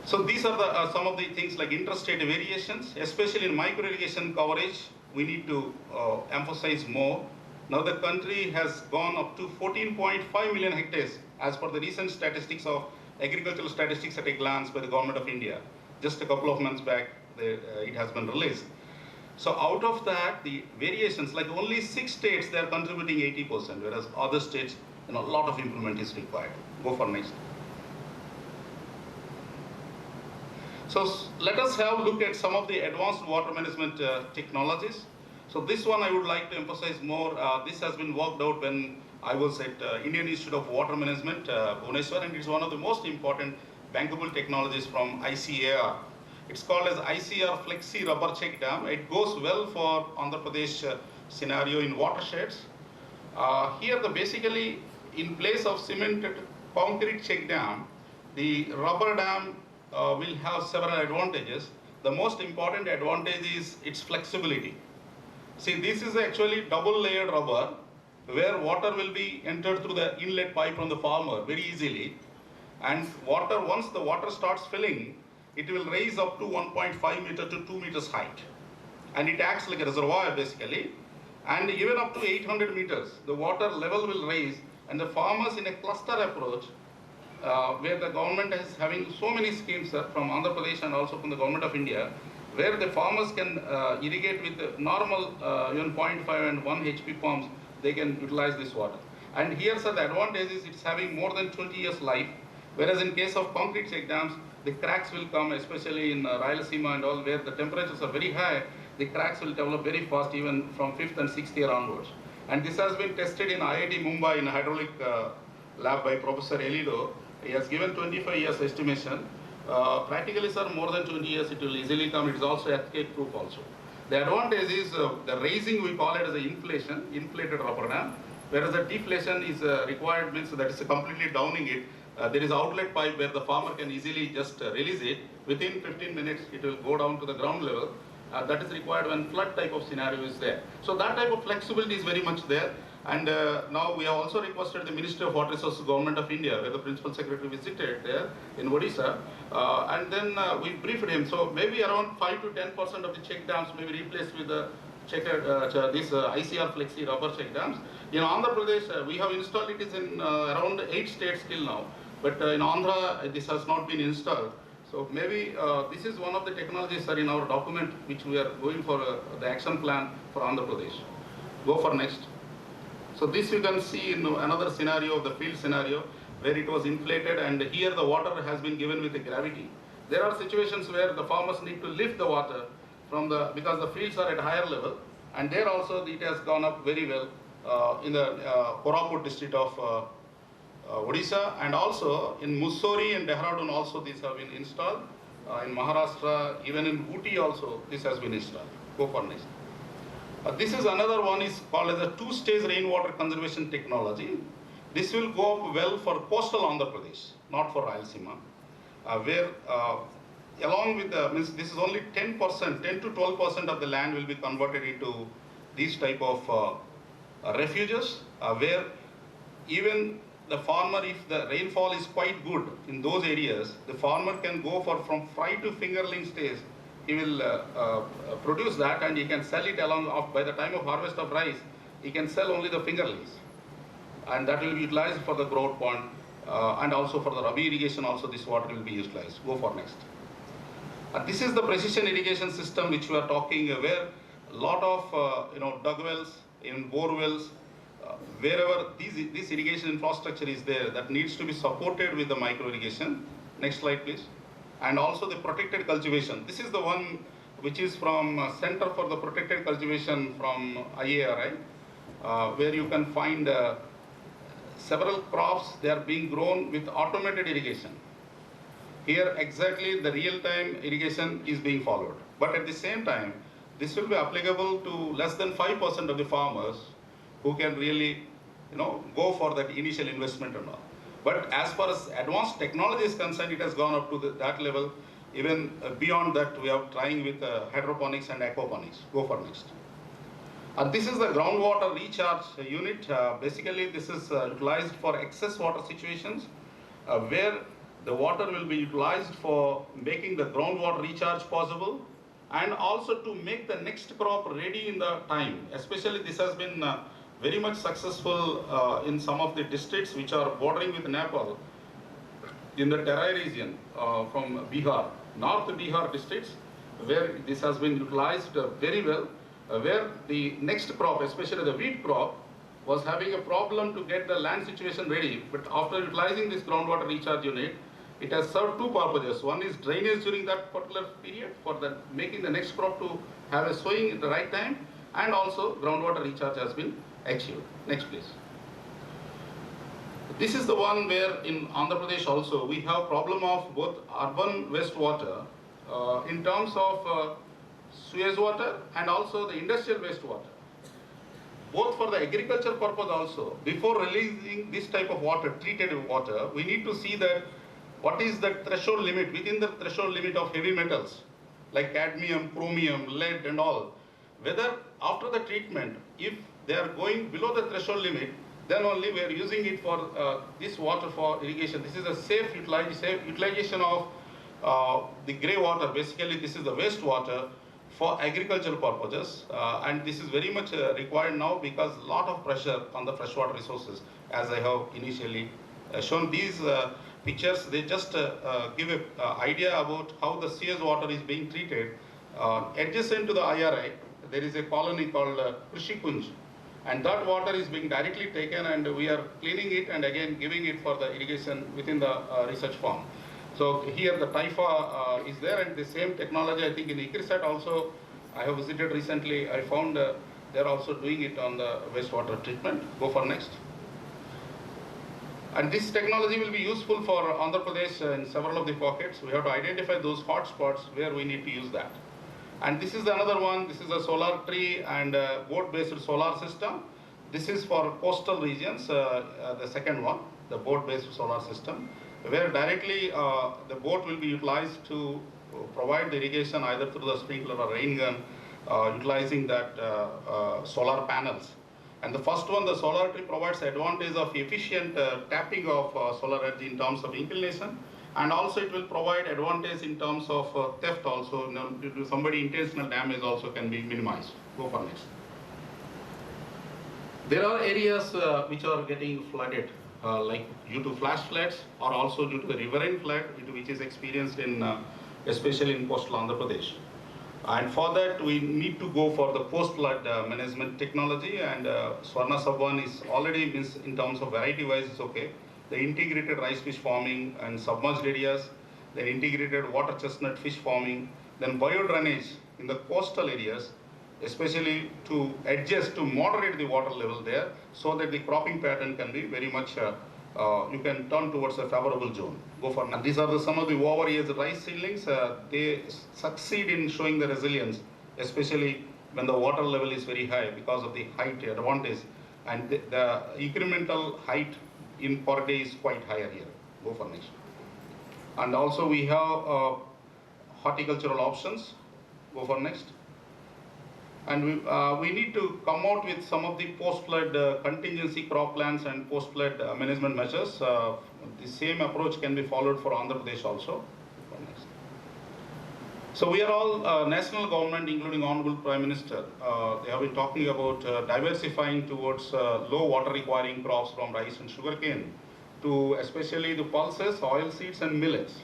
So these are some of the things like interstate variations, especially in micro irrigation coverage. We need to emphasize more. Now the country has gone up to 14.5 million hectares as per the recent statistics of agricultural statistics at a glance by the government of India. Just a couple of months back, it has been released. So out of that, the variations, like only 6 states, they are contributing 80%, whereas other states, a lot of improvement is required. Go for next. So let us have a look at some of the advanced water management technologies. So this one I would like to emphasize more. This has been worked out when I was at Indian Institute of Water Management, Bhubaneswar, and it's one of the most important bankable technologies from ICAR. It's called as ICR Flexi Rubber Check Dam. It goes well for Andhra Pradesh scenario in watersheds. Here, basically, in place of cemented concrete check dam, the rubber dam will have several advantages. the most important advantage is its flexibility. See, this is actually double layered rubber where water will be entered through the inlet pipe from the farmer very easily. And once the water starts filling, it will raise up to 1.5 meter to 2 meters height. And it acts like a reservoir basically. And even up to 800 meters, the water level will raise, and the farmers in a cluster approach, where the government is having so many schemes from Andhra Pradesh and also from the government of India, where the farmers can irrigate with the normal even 0.5 and 1 HP pumps, they can utilize this water. And here, sir, the advantage is it's having more than 20 years life, whereas in case of concrete check dams, the cracks will come, especially in Rayalaseema and all, where the temperatures are very high, the cracks will develop very fast, even from 5th and 6th year onwards. And this has been tested in IIT Mumbai in a hydraulic lab by Professor Elido. He has given 25 years estimation. Practically, sir, more than 20 years it will easily come. It is also earthquake proof also. The advantage is the raising, we call it as an inflated rubber dam, whereas the deflation is required, means that is completely downing it. There is outlet pipe where the farmer can easily just release it. Within 15 minutes, it will go down to the ground level. That is required when flood type of scenario is there. So that type of flexibility is very much there. And now we have also requested the Ministry of Water Resources, Government of India, where the Principal Secretary visited there in Odisha. And then we briefed him. So maybe around 5 to 10% of the check dams may be replaced with the ICR flexi rubber check dams. In Andhra Pradesh, we have installed it is in around 8 states till now. But in Andhra, this has not been installed. So maybe this is one of the technologies, sir, in our document, which we are going for the action plan for Andhra Pradesh. Go for next. So this you can see in another scenario of the field scenario, where it was inflated, and here the water has been given with a gravity. There are situations where the farmers need to lift the water from because the fields are at higher level, and there also it has gone up very well in the Koraput district of Odisha, and also in Mussoorie and Dehradun also these have been installed. In Maharashtra, even in Ooty also this has been installed. Go for next. This is another one is called as a two-stage rainwater conservation technology. This will go up well for coastal Andhra Pradesh, not for Rayalaseema, where along with the, means this is only 10% to 12% of the land will be converted into these type of refuges, where even the farmer, if the rainfall is quite good in those areas, the farmer can go for from fry to fingerling stage. He will produce that and he can sell it along by the time of harvest of rice, he can sell only the fingerlings. And that will be utilized for the growth pond and also for the Rabi irrigation also this water will be utilized. Go for next. This is the precision irrigation system which we are talking where a lot of dug wells, even bore wells, wherever this irrigation infrastructure is there, that needs to be supported with the micro irrigation. Next slide please. And also the protected cultivation. This is the one which is from Center for the Protected Cultivation from IARI, where you can find several crops, they are being grown with automated irrigation. Here exactly the real-time irrigation is being followed. But at the same time, this will be applicable to less than 5% of the farmers who can really go for that initial investment or not. But as far as advanced technology is concerned, it has gone up to that level. Even beyond that, we are trying with hydroponics and aquaponics. Go for next. This is the groundwater recharge unit. Basically, this is utilized for excess water situations where the water will be utilized for making the groundwater recharge possible and also to make the next crop ready in the time. Especially this has been very much successful in some of the districts which are bordering with Nepal in the Terai region from Bihar, North Bihar districts, where this has been utilized very well, where the next crop, especially the wheat crop, was having a problem to get the land situation ready. But after utilizing this groundwater recharge unit, it has served two purposes. One is drainage during that particular period for making the next crop to have a sowing at the right time, and also groundwater recharge has been achieved. Next please. This is the one where in Andhra Pradesh also we have problem of both urban wastewater in terms of sewage water and also the industrial wastewater. Both for the agriculture purpose also, before releasing this type of water, treated water, we need to see that what is the threshold limit, within the threshold limit of heavy metals, like cadmium, chromium, lead and all, whether after the treatment, if they are going below the threshold limit, then only we are using it for this water for irrigation. This is a safe utilization of the grey water. Basically, this is the wastewater for agricultural purposes, and this is very much required now because a lot of pressure on the freshwater resources, as I have initially shown. These pictures, they just give an idea about how the sewage water is being treated. Adjacent to the IRI, there is a colony called Krishikunj, and that water is being directly taken and we are cleaning it and again giving it for the irrigation within the research farm. So here the TIFA is there, and the same technology I think in ICRISAT also, I have visited recently, I found they are also doing it on the wastewater treatment. Go for next. And this technology will be useful for Andhra Pradesh in several of the pockets. We have to identify those hot spots where we need to use that. And this is another one. This is a solar tree and boat-based solar system. This is for coastal regions, the second one, the boat-based solar system, where directly the boat will be utilized to provide the irrigation either through the sprinkler or rain gun, utilizing that solar panels. And the first one, the solar tree, provides advantage of efficient tapping of solar energy in terms of inclination, and also it will provide advantage in terms of theft also. Due to somebody intentional damage also can be minimized. Go for next. There are areas which are getting flooded, like due to flash floods or also due to the riverine flood, which is experienced in, especially in coastal Andhra Pradesh. And for that, we need to go for the post-flood management technology, and Swarna Sub-1 is already means in terms of variety-wise is okay. The integrated rice fish farming and submerged areas, then integrated water chestnut fish farming, then bio-drainage in the coastal areas, especially to adjust, to moderate the water level there, so that the cropping pattern can be very much, you can turn towards a favorable zone. Go for now. These are some of the over-aged rice seedlings. They succeed in showing the resilience, especially when the water level is very high because of the height advantage, and the incremental height in per day is quite higher here. Go for next. And also we have horticultural options. Go for next. And we need to come out with some of the post-flood contingency crop plans and post-flood management measures. The same approach can be followed for Andhra Pradesh also. So we are all national government, including Honorable Prime Minister. They have been talking about diversifying towards low water requiring crops from rice and sugarcane to especially the pulses, oil seeds and millets.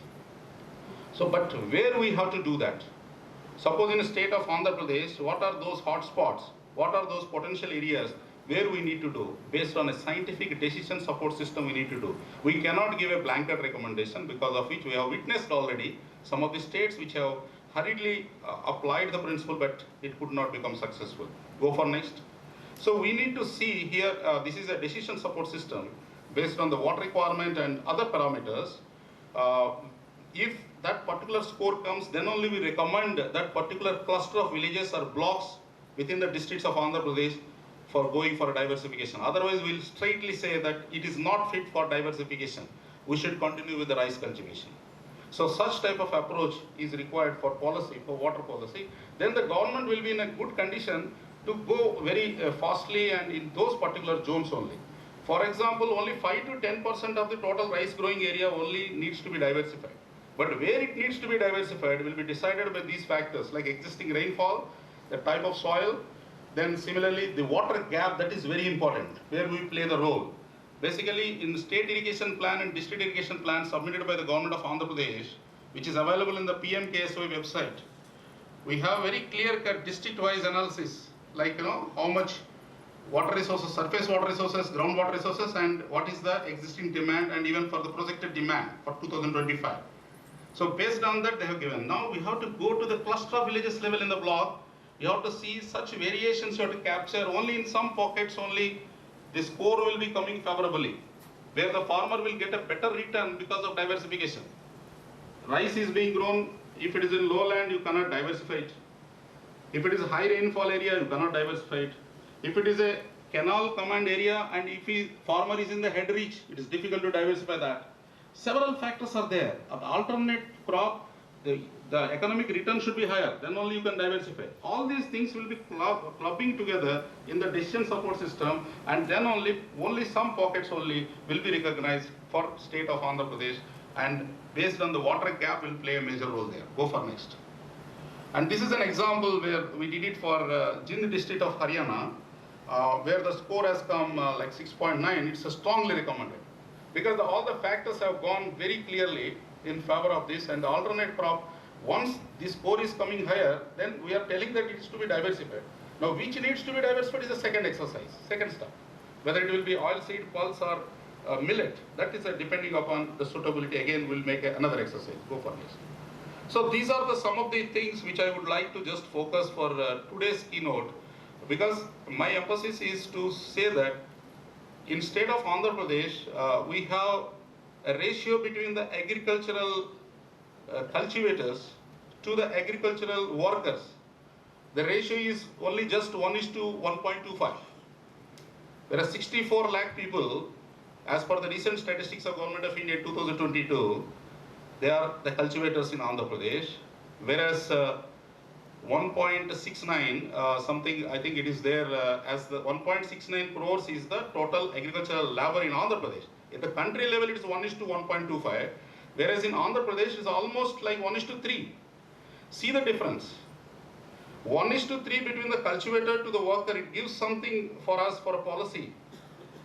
So, but where we have to do that? Suppose in the state of Andhra Pradesh, what are those hot spots? What are those potential areas where we need to do? Based on a scientific decision support system we need to do. We cannot give a blanket recommendation, because of which we have witnessed already some of the states which have hurriedly applied the principle, but it could not become successful. Go for next. So we need to see here, this is a decision support system based on the water requirement and other parameters. If that particular score comes, then only we recommend that particular cluster of villages or blocks within the districts of Andhra Pradesh for going for a diversification. Otherwise, we'll straightly say that it is not fit for diversification. We should continue with the rice cultivation. So such type of approach is required for policy, for water policy. Then the government will be in a good condition to go very fastly and in those particular zones only. For example, only 5 to 10% of the total rice growing area only needs to be diversified. But where it needs to be diversified will be decided by these factors, like existing rainfall, the type of soil, then similarly the water gap, that is very important, where we play the role. Basically, in state irrigation plan and district irrigation plan submitted by the government of Andhra Pradesh, which is available in the PMKSY website, we have very clear-cut district-wise analysis, like how much water resources, surface water resources, groundwater resources, and what is the existing demand, and even for the projected demand for 2025. So based on that they have given. Now we have to go to the cluster of villages level in the block. You have to see such variations you have to capture. Only in some pockets only the score will be coming favorably, where the farmer will get a better return because of diversification. Rice is being grown. If it is in lowland, you cannot diversify it. If it is a high rainfall area, you cannot diversify it. If it is a canal command area and if farmer is in the head reach, it is difficult to diversify that. Several factors are there. An alternate crop the economic return should be higher, then only you can diversify. All these things will be clubbing together in the decision support system, and then only some pockets only will be recognized for state of Andhra Pradesh, and based on the water gap will play a major role there. Go for next. And this is an example where we did it for Jind district of Haryana, where the score has come like 6.9. It's strongly recommended because all the factors have gone very clearly in favor of this, and the alternate crop, once the score is coming higher, then we are telling that it is to be diversified. Now, which needs to be diversified is the second exercise, second step. Whether it will be oilseed, pulse, or millet, that is depending upon the suitability. Again, we'll make another exercise. Go for this. So these are some of the things which I would like to just focus for today's keynote, because my emphasis is to say that in state of Andhra Pradesh, we have a ratio between the agricultural cultivators to the agricultural workers. The ratio is only just 1:1.25. There are 64 lakh people, as per the recent statistics of Government of India 2022, they are the cultivators in Andhra Pradesh, whereas 1.69 something, I think it is there as the 1.69 crores is the total agricultural labor in Andhra Pradesh. At the country level, it is 1:1.25, whereas in Andhra Pradesh, it is almost like 1:3. See the difference. 1:3 between the cultivator to the worker, it gives something for us for a policy.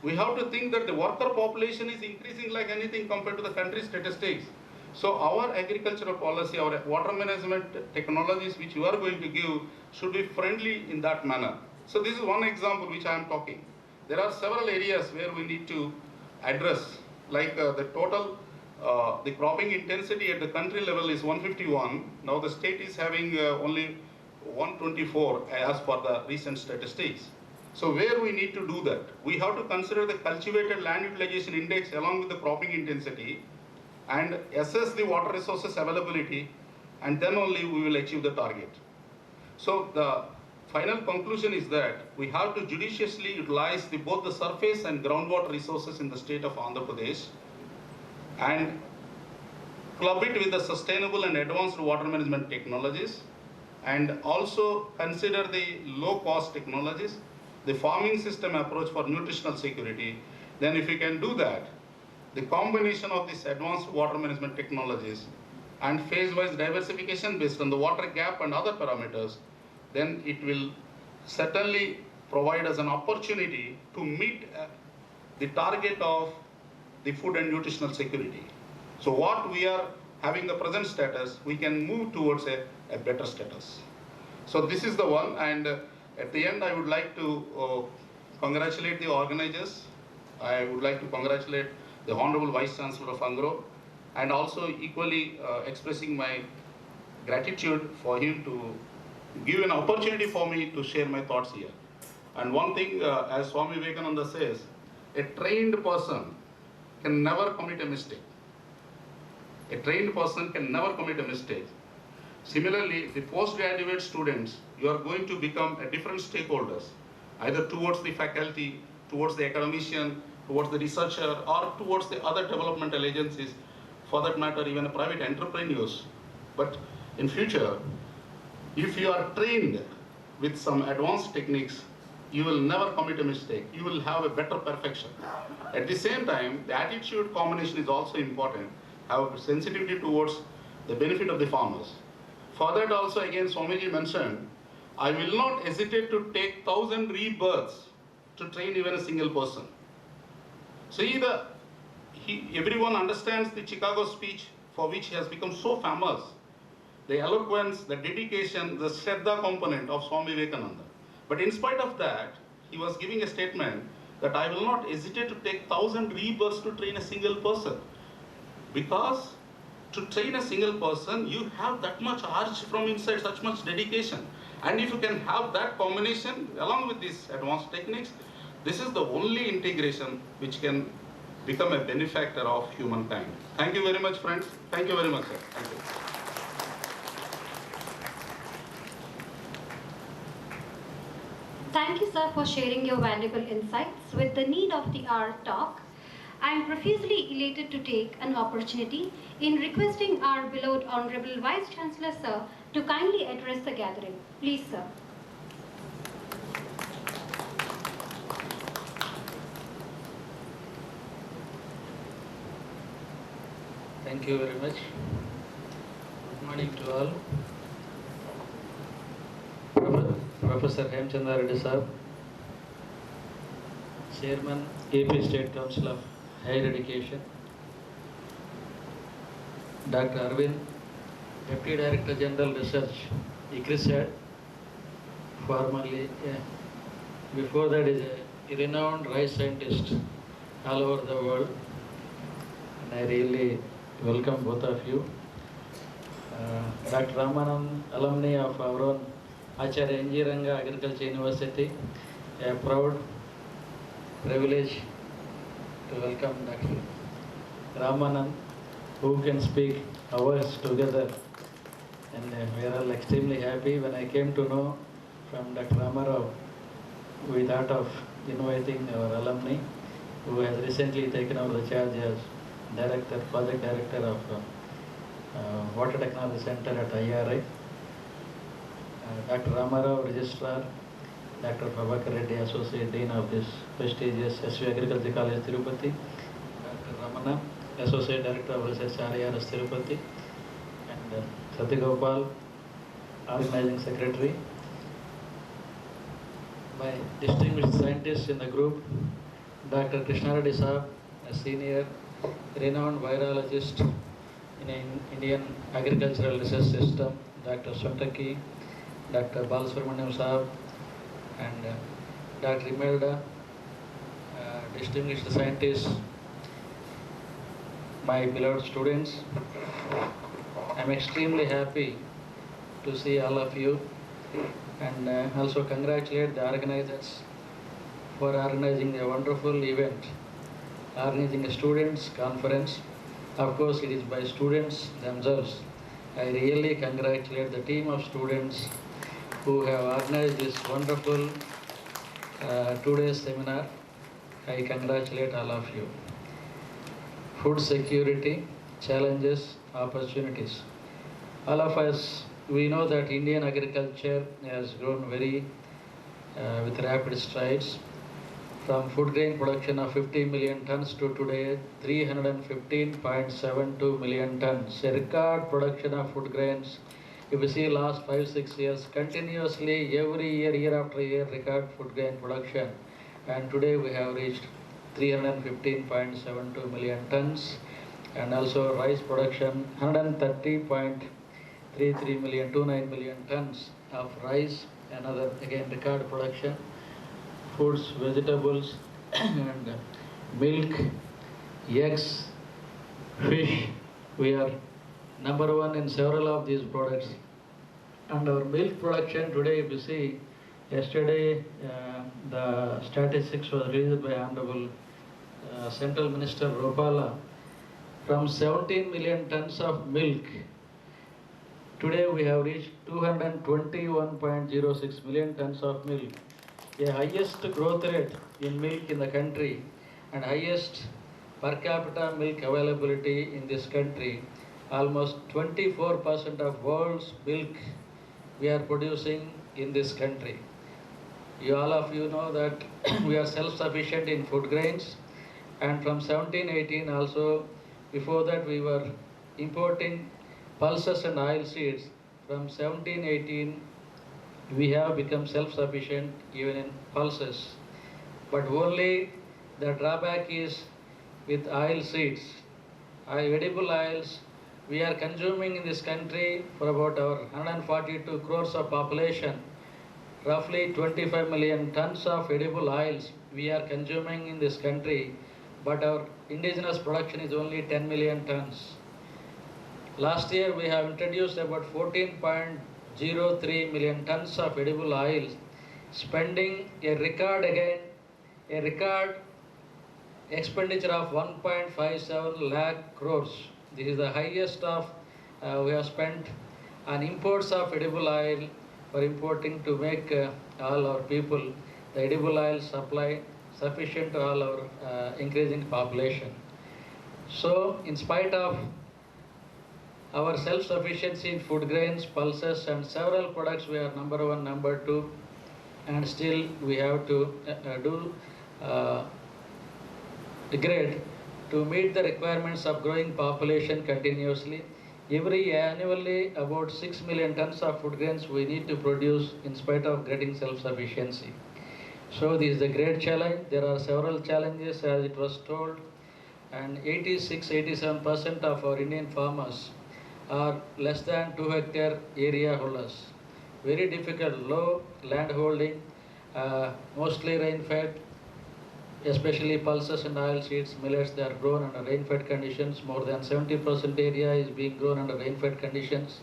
We have to think that the worker population is increasing like anything compared to the country statistics. So our agricultural policy, our water management technologies which you are going to give should be friendly in that manner. So this is one example which I am talking. There are several areas where we need to address, like the total, the cropping intensity at the country level is 151. Now the state is having only 124 as per the recent statistics. So where we need to do that? We have to consider the cultivated land utilization index along with the cropping intensity and assess the water resources availability, and then only we will achieve the target. So the final conclusion is that we have to judiciously utilize both the surface and groundwater resources in the state of Andhra Pradesh and club it with the sustainable and advanced water management technologies, and also consider the low cost technologies, the farming system approach for nutritional security. Then if we can do that, the combination of these advanced water management technologies and phase-wise diversification based on the water gap and other parameters, then it will certainly provide us an opportunity to meet the target of the food and nutritional security. So what we are having the present status, we can move towards a better status. So this is the one, and at the end I would like to congratulate the organizers. I would like to congratulate the Honorable Vice Chancellor of ANGRAU, and also equally expressing my gratitude for him to give an opportunity for me to share my thoughts here. And one thing, as Swami Vivekananda says, a trained person can never commit a mistake. A trained person can never commit a mistake. Similarly, the postgraduate students, you are going to become a different stakeholders, either towards the faculty, towards the academician, towards the researcher, or towards the other developmental agencies, for that matter, even private entrepreneurs. But in future, if you are trained with some advanced techniques, you will never commit a mistake. You will have a better perfection. At the same time, the attitude combination is also important. Have sensitivity towards the benefit of the farmers. For that also, again, Swamiji mentioned, I will not hesitate to take 1,000 rebirths to train even a single person. See, everyone understands the Chicago speech for which he has become so famous. The eloquence, the dedication, the Shraddha component of Swami Vivekananda. But in spite of that, he was giving a statement that I will not hesitate to take 1,000 rebirths to train a single person. Because to train a single person, you have that much urge from inside, such much dedication. And if you can have that combination along with these advanced techniques, this is the only integration which can become a benefactor of humankind. Thank you very much, friends. Thank you very much, sir. Thank you. Thank you, sir, for sharing your valuable insights with the need of the hour talk. I am profusely elated to take an opportunity in requesting our beloved Honorable Vice Chancellor Sir to kindly address the gathering. Please, sir. Thank you very much. Good morning to all. Professor Hemchandra Reddy sir, Chairman, AP State Council of Higher Education, Dr. Arvind, Deputy Director General Research, ICRISAT, formerly, before that is a renowned rice scientist all over the world, and I really welcome both of you. Dr. Ramanand, alumni of our own Acharya Engineering Agriculture University, a proud privilege to welcome Dr. Ramanand, who can speak hours together, and we are all extremely happy. When I came to know from Dr. Ramarao, we thought of inviting our alumni, who has recently taken over the charge as project director of Water Technology Center at IRI. Dr. Ramarao, Registrar, Dr. Prabhakar Reddy, Associate Dean of this prestigious SV Agriculture College, Tirupati, Dr. Ramana, Associate Director of Research, RIRS, Tirupati, and Satya Gopal, Organizing Secretary. My distinguished scientists in the group, Dr. Krishna Reddy Saab, a senior renowned virologist in an Indian agricultural research system, Dr. Swantaki, Dr. Balasubramaniam Saab, and Dr. Imelda, distinguished scientists, my beloved students. I am extremely happy to see all of you, and also congratulate the organizers for organizing a wonderful event, organizing a students' conference. Of course, it is by students themselves. I really congratulate the team of students who have organized this wonderful 2-day seminar. I congratulate all of you. Food security, challenges, opportunities. All of us, we know that Indian agriculture has grown very with rapid strides. From food grain production of 50 million tons to today 315.72 million tons, a record production of food grains. If you see last 5-6 years, continuously every year, year after year, record food grain production, and today we have reached 315.72 million tons, and also rice production 130.33 million, 29 million tons of rice, another again record production. Foods, vegetables, and milk, eggs, fish. We are number one in several of these products. And our milk production today, if you see, yesterday the statistics was released by Honorable Central Minister Ropala. From 17 million tons of milk, today we have reached 221.06 million tons of milk. The highest growth rate in milk in the country and highest per capita milk availability in this country. Almost 24% of world's milk we are producing in this country. All of you know that we are self-sufficient in food grains, and from 17-18 also, before that we were importing pulses and oil seeds. From 17-18 we have become self-sufficient even in pulses. But only the drawback is with oil seeds. Edible oils, we are consuming in this country for about our 142 crores of population. Roughly 25 million tons of edible oils we are consuming in this country, but our indigenous production is only 10 million tons. Last year we have introduced about 14.03 million tons of edible oils, spending a record expenditure of 1.57 lakh crores. This is the highest of we have spent on imports of edible oil for importing to make all our people the edible oil supply sufficient to all our increasing population. So, in spite of our self-sufficiency in food grains, pulses and several products, we are number 1, number 2, and still we have to do grade to meet the requirements of growing population continuously. Annually about 6 million tons of food grains we need to produce in spite of getting self-sufficiency. So this is a great challenge. There are several challenges as it was told, and 86-87% of our Indian farmers are less than 2 hectare area holders. Very difficult, low land holding, mostly rain-fed, especially pulses and oil seeds, millets, they are grown under rain-fed conditions. More than 70% area is being grown under rain-fed conditions,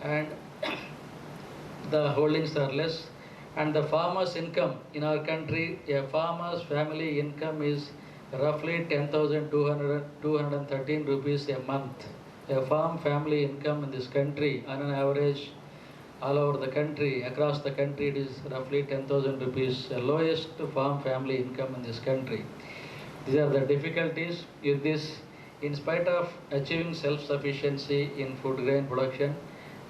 and the holdings are less. And the farmer's income in our country, a farmer's family income is roughly 10,213 rupees a month. A farm family income in this country, on an average, all over the country, across the country, it is roughly 10,000 rupees, the lowest farm family income in this country. These are the difficulties with this, in spite of achieving self-sufficiency in food grain production,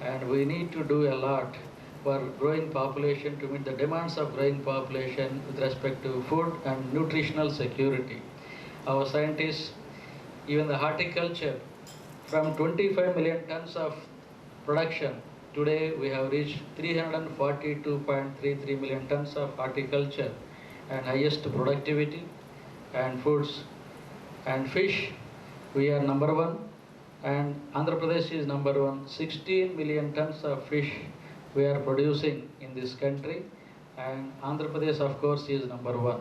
and we need to do a lot for growing population to meet the demands of growing population with respect to food and nutritional security. Our scientists, even the horticulture, from 25 million tons of production, today we have reached 342.33 million tons of horticulture and highest productivity. And foods and fish, we are number 1, and Andhra Pradesh is number 1. 16 million tons of fish we are producing in this country, and Andhra Pradesh of course is number 1.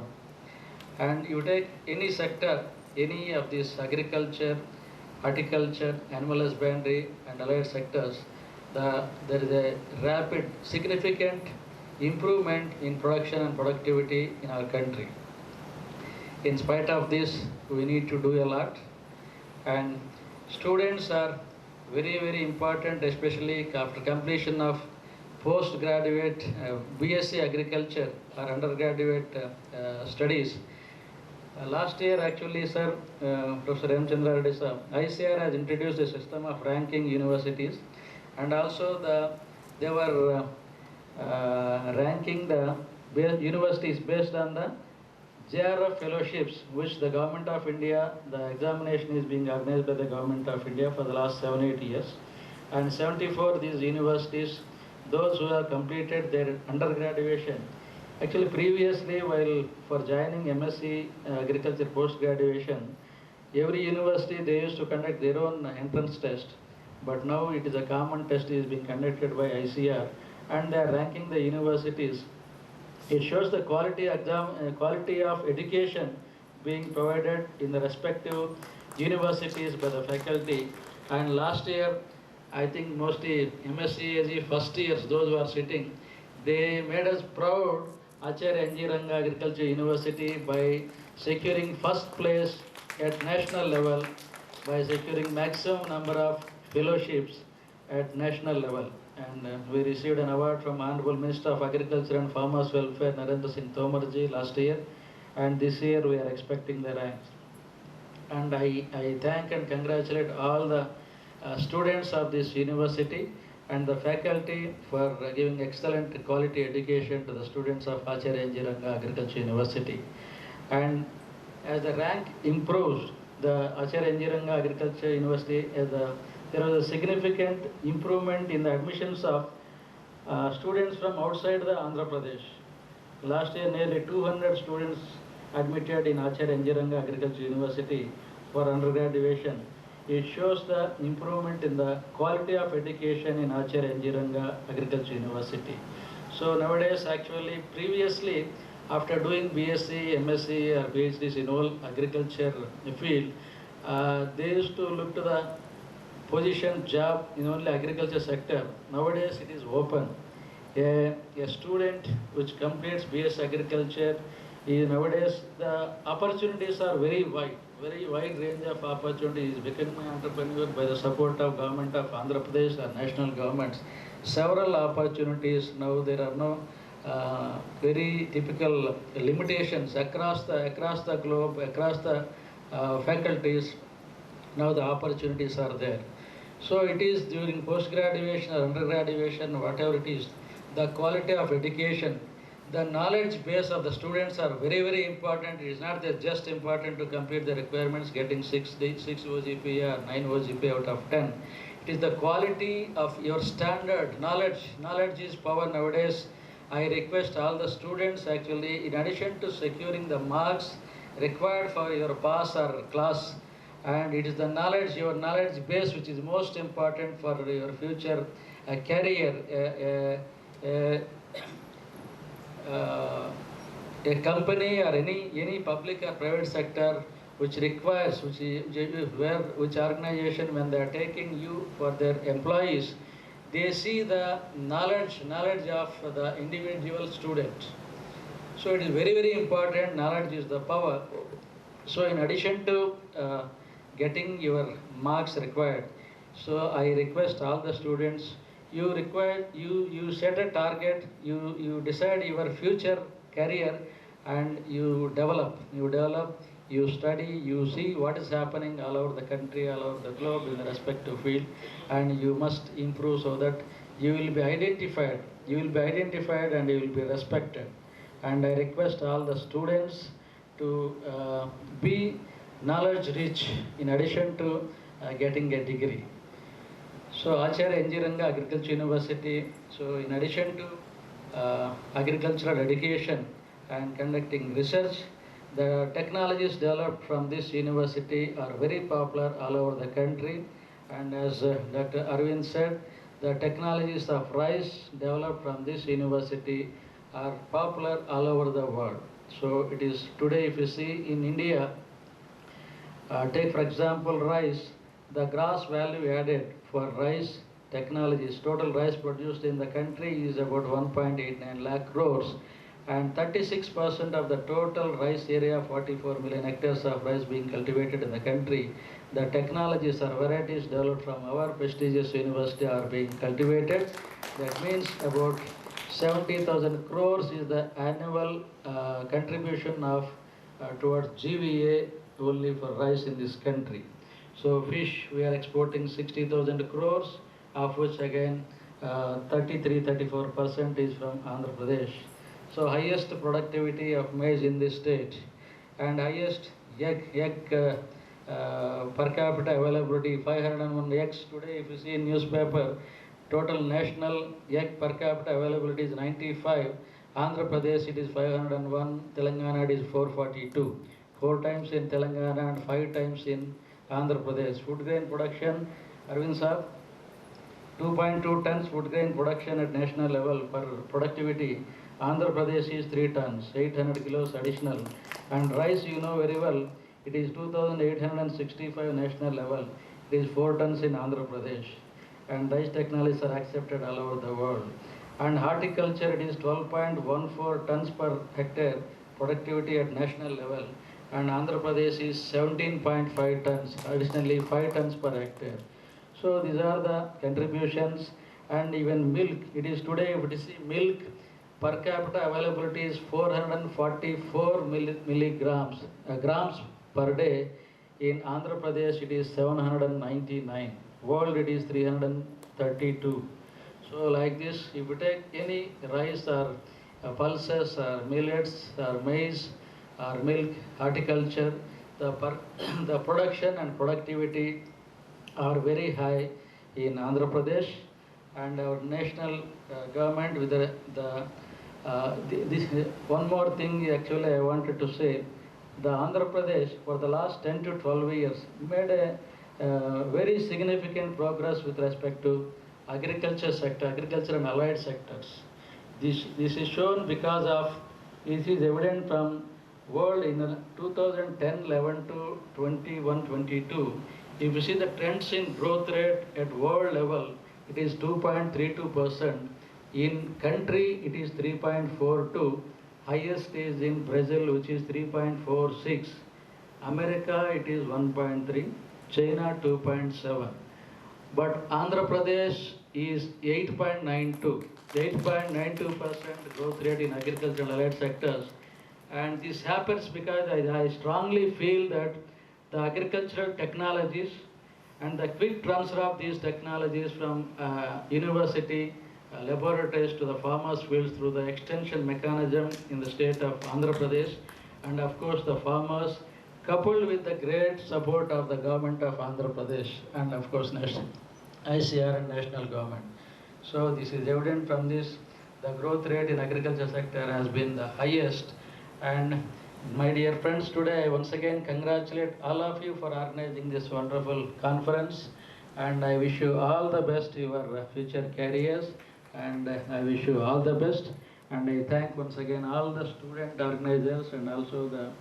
And you take any sector, any of this agriculture, horticulture, animal husbandry and allied sectors, there is a rapid, significant improvement in production and productivity in our country. In spite of this, we need to do a lot, and students are very, very important, especially after completion of postgraduate BSc Agriculture or undergraduate studies. Last year, actually, sir, Professor M. Chandra Reddy sir, ICAR has introduced a system of ranking universities, and also they were ranking the universities based on the JRF fellowships, which the Government of India, the examination is being organized by the Government of India for the last 7-8 years. And 74 these universities, those who have completed their undergraduation, actually previously while for joining MSc Agriculture post-graduation, every university they used to conduct their own entrance test, but now it is a common test is being conducted by ICAR, and they are ranking the universities. It shows the quality of education being provided in the respective universities by the faculty. And last year, I think mostly MSc AG first years, those who are sitting, they made us proud, Acharya NG Agriculture University, by securing first place at national level, by securing maximum number of fellowships at national level. And we received an award from Honorable Minister of Agriculture and Farmers Welfare, Narendra Singh Tomarji, last year, and this year we are expecting the ranks. And I thank and congratulate all the students of this university and the faculty for giving excellent quality education to the students of Acharya NG Agriculture University. And as the rank improves, the Acharya NG Agriculture University, there was a significant improvement in the admissions of students from outside the Andhra Pradesh. Last year, nearly 200 students admitted in Acharya NG Agriculture University for undergraduation. It shows the improvement in the quality of education in Acharya NG Agriculture University. So nowadays, actually, previously, after doing BSc, MSc or PhDs in all agriculture field, they used to look to the position job in only agriculture sector. Nowadays it is open. A student which completes BS Agriculture, nowadays the opportunities are very wide range of opportunities. Becoming an entrepreneur by the support of Government of Andhra Pradesh or national governments, several opportunities. Now there are no very typical limitations across the globe, across the faculties. Now the opportunities are there. So it is during post-graduation or undergraduation, whatever it is, the quality of education, the knowledge base of the students are very, very important. It is not just important to complete the requirements, getting 6 OGPA or 9 OGPA out of 10. It is the quality of your standard knowledge. Knowledge is power nowadays. I request all the students actually, in addition to securing the marks required for your pass or class, and it is the knowledge, your knowledge base, which is most important for your future career. A company or any public or private sector which requires, which organization, when they are taking you for their employees, they see the knowledge of the individual student. So it is very, very important. Knowledge is the power. So in addition to getting your marks required, so I request all the students, you set a target, you decide your future career, and you develop, you study, you see what is happening all over the country, all over the globe in the respective field, and you must improve so that you will be identified and you will be respected. And I request all the students to be knowledge rich in addition to getting a degree. So Acharya Engineering Agriculture University, so in addition to agricultural education and conducting research, the technologies developed from this university are very popular all over the country. And as Dr. Arvind said, the technologies of rice developed from this university are popular all over the world. So it is today, if you see in India, take for example rice, the gross value added for rice technologies, total rice produced in the country is about 1.89 lakh crores, and 36% of the total rice area, 44 million hectares of rice being cultivated in the country, the technologies or varieties developed from our prestigious university are being cultivated. That means about 70,000 crores is the annual contribution of towards GVA only for rice in this country. So fish, we are exporting 60,000 crores, of which again 33-34% is from Andhra Pradesh. So highest productivity of maize in this state, and highest egg per capita availability, 501 eggs today. If you see in newspaper, total national egg per capita availability is 95. Andhra Pradesh it is 501, Telangana it is 442. 4 times in Telangana and 5 times in Andhra Pradesh. Food grain production, Arvind sir, 2.2 tons food grain production at national level per productivity. Andhra Pradesh is 3 tons, 800 kilos additional. And rice, you know very well, it is 2,865 national level. It is 4 tons in Andhra Pradesh. And rice technologies are accepted all over the world. And horticulture, it is 12.14 tons per hectare productivity at national level. And Andhra Pradesh is 17.5 tons, additionally 5 tons per hectare. So these are the contributions. And even milk, it is today, if you see milk, per capita availability is 444 grams per day. In Andhra Pradesh, it is 799. World, it is 332. So like this, if you take any rice or pulses or millets or maize or milk, horticulture, the production and productivity are very high in Andhra Pradesh. And our national government with this one more thing actually I wanted to say, the Andhra Pradesh for the last 10 to 12 years made a very significant progress with respect to agriculture sector, agriculture and allied sectors. This is shown because of, it is evident from world in 2010-11 to 21-22. If you see the trends in growth rate at world level, it is 2.32%. In country, it is 3.42. Highest is in Brazil, which is 3.46. America, it is 1.3. China, 2.7. But Andhra Pradesh is 8.92. 8.92% growth rate in agriculture and allied sectors. And this happens because I strongly feel that the agricultural technologies and the quick transfer of these technologies from university laboratories to the farmers' fields through the extension mechanism in the state of Andhra Pradesh, and of course the farmers, coupled with the great support of the government of Andhra Pradesh and of course national ICR and national government. So this is evident from this. The growth rate in agriculture sector has been the highest. And my dear friends, today I once again congratulate all of you for organizing this wonderful conference, and I wish you all the best in your future careers, and I wish you all the best. And I thank once again all the student organizers and also the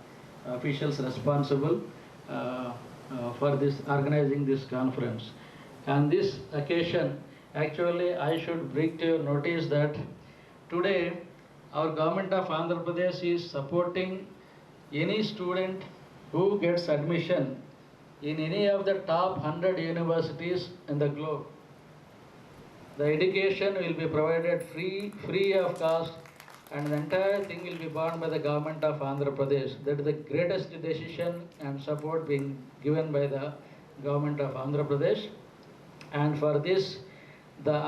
officials responsible for this organizing this conference. On this occasion, actually I should bring to your notice that today our government of Andhra Pradesh is supporting any student who gets admission in any of the top 100 universities in the globe. The education will be provided free of cost, and the entire thing will be borne by the government of Andhra Pradesh. That is the greatest decision and support being given by the government of Andhra Pradesh. And for this, the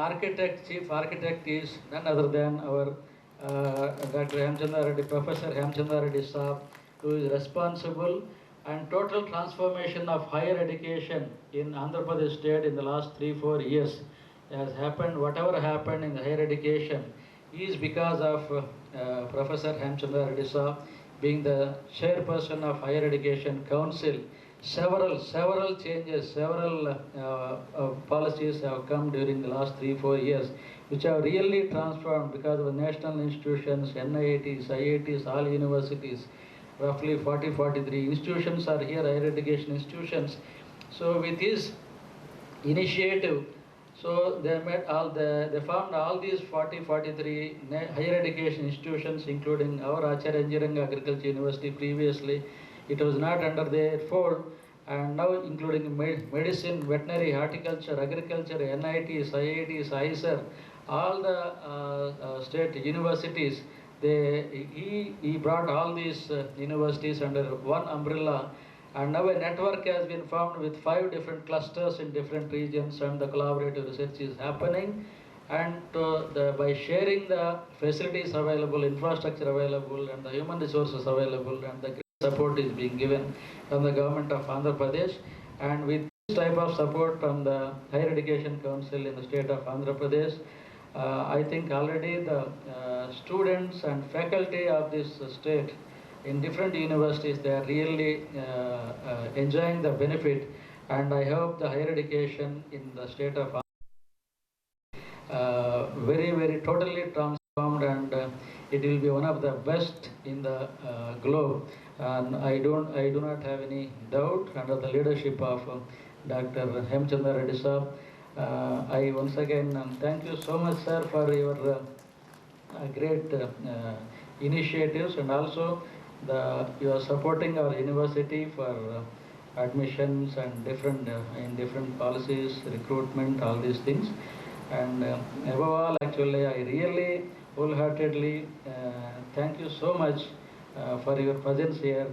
chief architect is none other than our Dr. Hemchandra Reddy, Professor Hemchandra Reddy Saab, who is responsible, and total transformation of higher education in Andhra Pradesh state in the last 3-4 years has happened. Whatever happened in the higher education is because of Professor Hemchandra Reddy Saab being the chairperson of Higher Education Council. Several changes, several policies have come during the last 3-4 years, which have really transformed because of the national institutions, NIITs, IITs, all universities, roughly 43 institutions are here, higher education institutions. So with his initiative, so they formed all these 43 higher education institutions, including our Acharya Engineering Agriculture University previously. It was not under their fold, and now including medicine, veterinary, horticulture, agriculture, NITs, IITs, ISER, all the state universities. He brought all these universities under one umbrella, and now a network has been formed with 5 different clusters in different regions, and the collaborative research is happening. And by sharing the facilities available, infrastructure available, and the human resources available, and the support is being given from the government of Andhra Pradesh, and with this type of support from the Higher Education Council in the state of Andhra Pradesh, I think already the students and faculty of this state in different universities, they are really enjoying the benefit, and I hope the higher education in the state of very totally transformed, and it will be one of the best in the globe. And I do not have any doubt, under the leadership of Dr. Hemchandra Reddy Saab. I once again thank you so much, sir, for your great initiatives, and also you are supporting our university for admissions and different policies, recruitment, all these things. And above all, actually, I really wholeheartedly thank you so much for your presence here,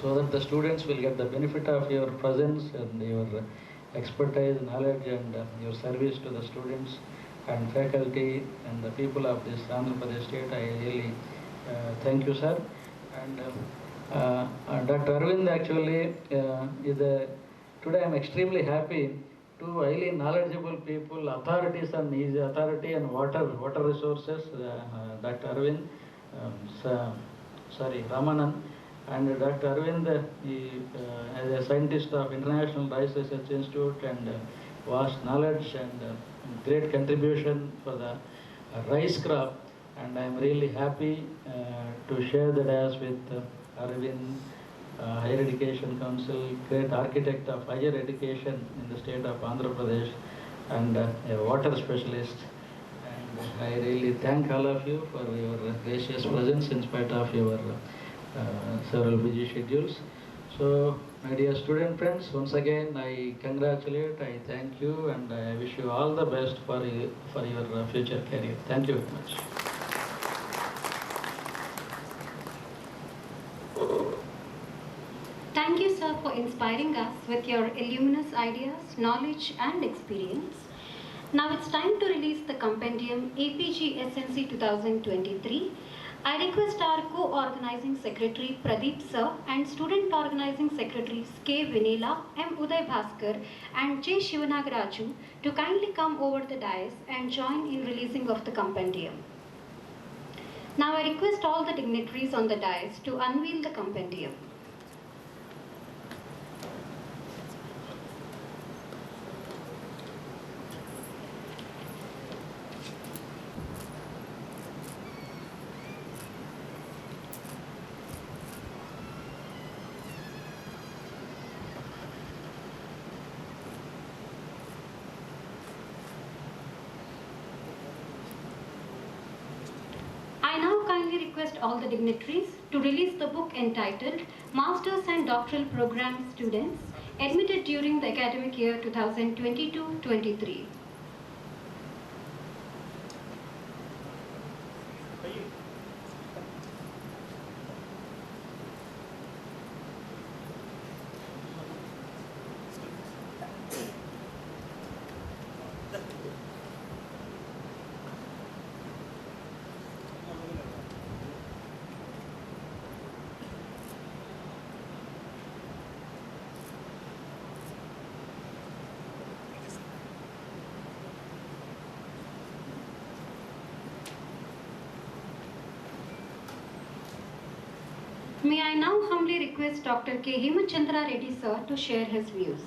so that the students will get the benefit of your presence and your expertise, knowledge, and your service to the students and faculty and the people of this Andhra Pradesh state. I really thank you, sir. And Dr. Arvind actually today I am extremely happy. 2 highly knowledgeable people, authorities on his authority and water resources, Dr. Arvind, Ramanan, and Dr. Arvind, as a scientist of International Rice Research Institute, and vast knowledge and great contribution for the rice crop. And I am really happy to share the dais with Arvind, Higher Education Council, great architect of higher education in the state of Andhra Pradesh, and a water specialist. And I really thank all of you for your gracious presence in spite of your several busy schedules. So, my dear student friends, once again I congratulate, I thank you, and I wish you all the best for your future career. Thank you very much. Thank you, sir, for inspiring us with your illuminous ideas, knowledge, and experience. Now it's time to release the compendium APGSNC 2023. I request our co-organizing secretary Pradeep sir and student organizing secretaries K. Vinela, M. Uday Bhaskar and J. Shivanagaraju to kindly come over the dais and join in releasing of the compendium. Now I request all the dignitaries on the dais to unveil the compendium. I now kindly request all the dignitaries to release the book entitled Masters and Doctoral Program Students Admitted During the Academic Year 2022-23. May I now humbly request Dr. K. Hemachandra Reddy sir to share his views.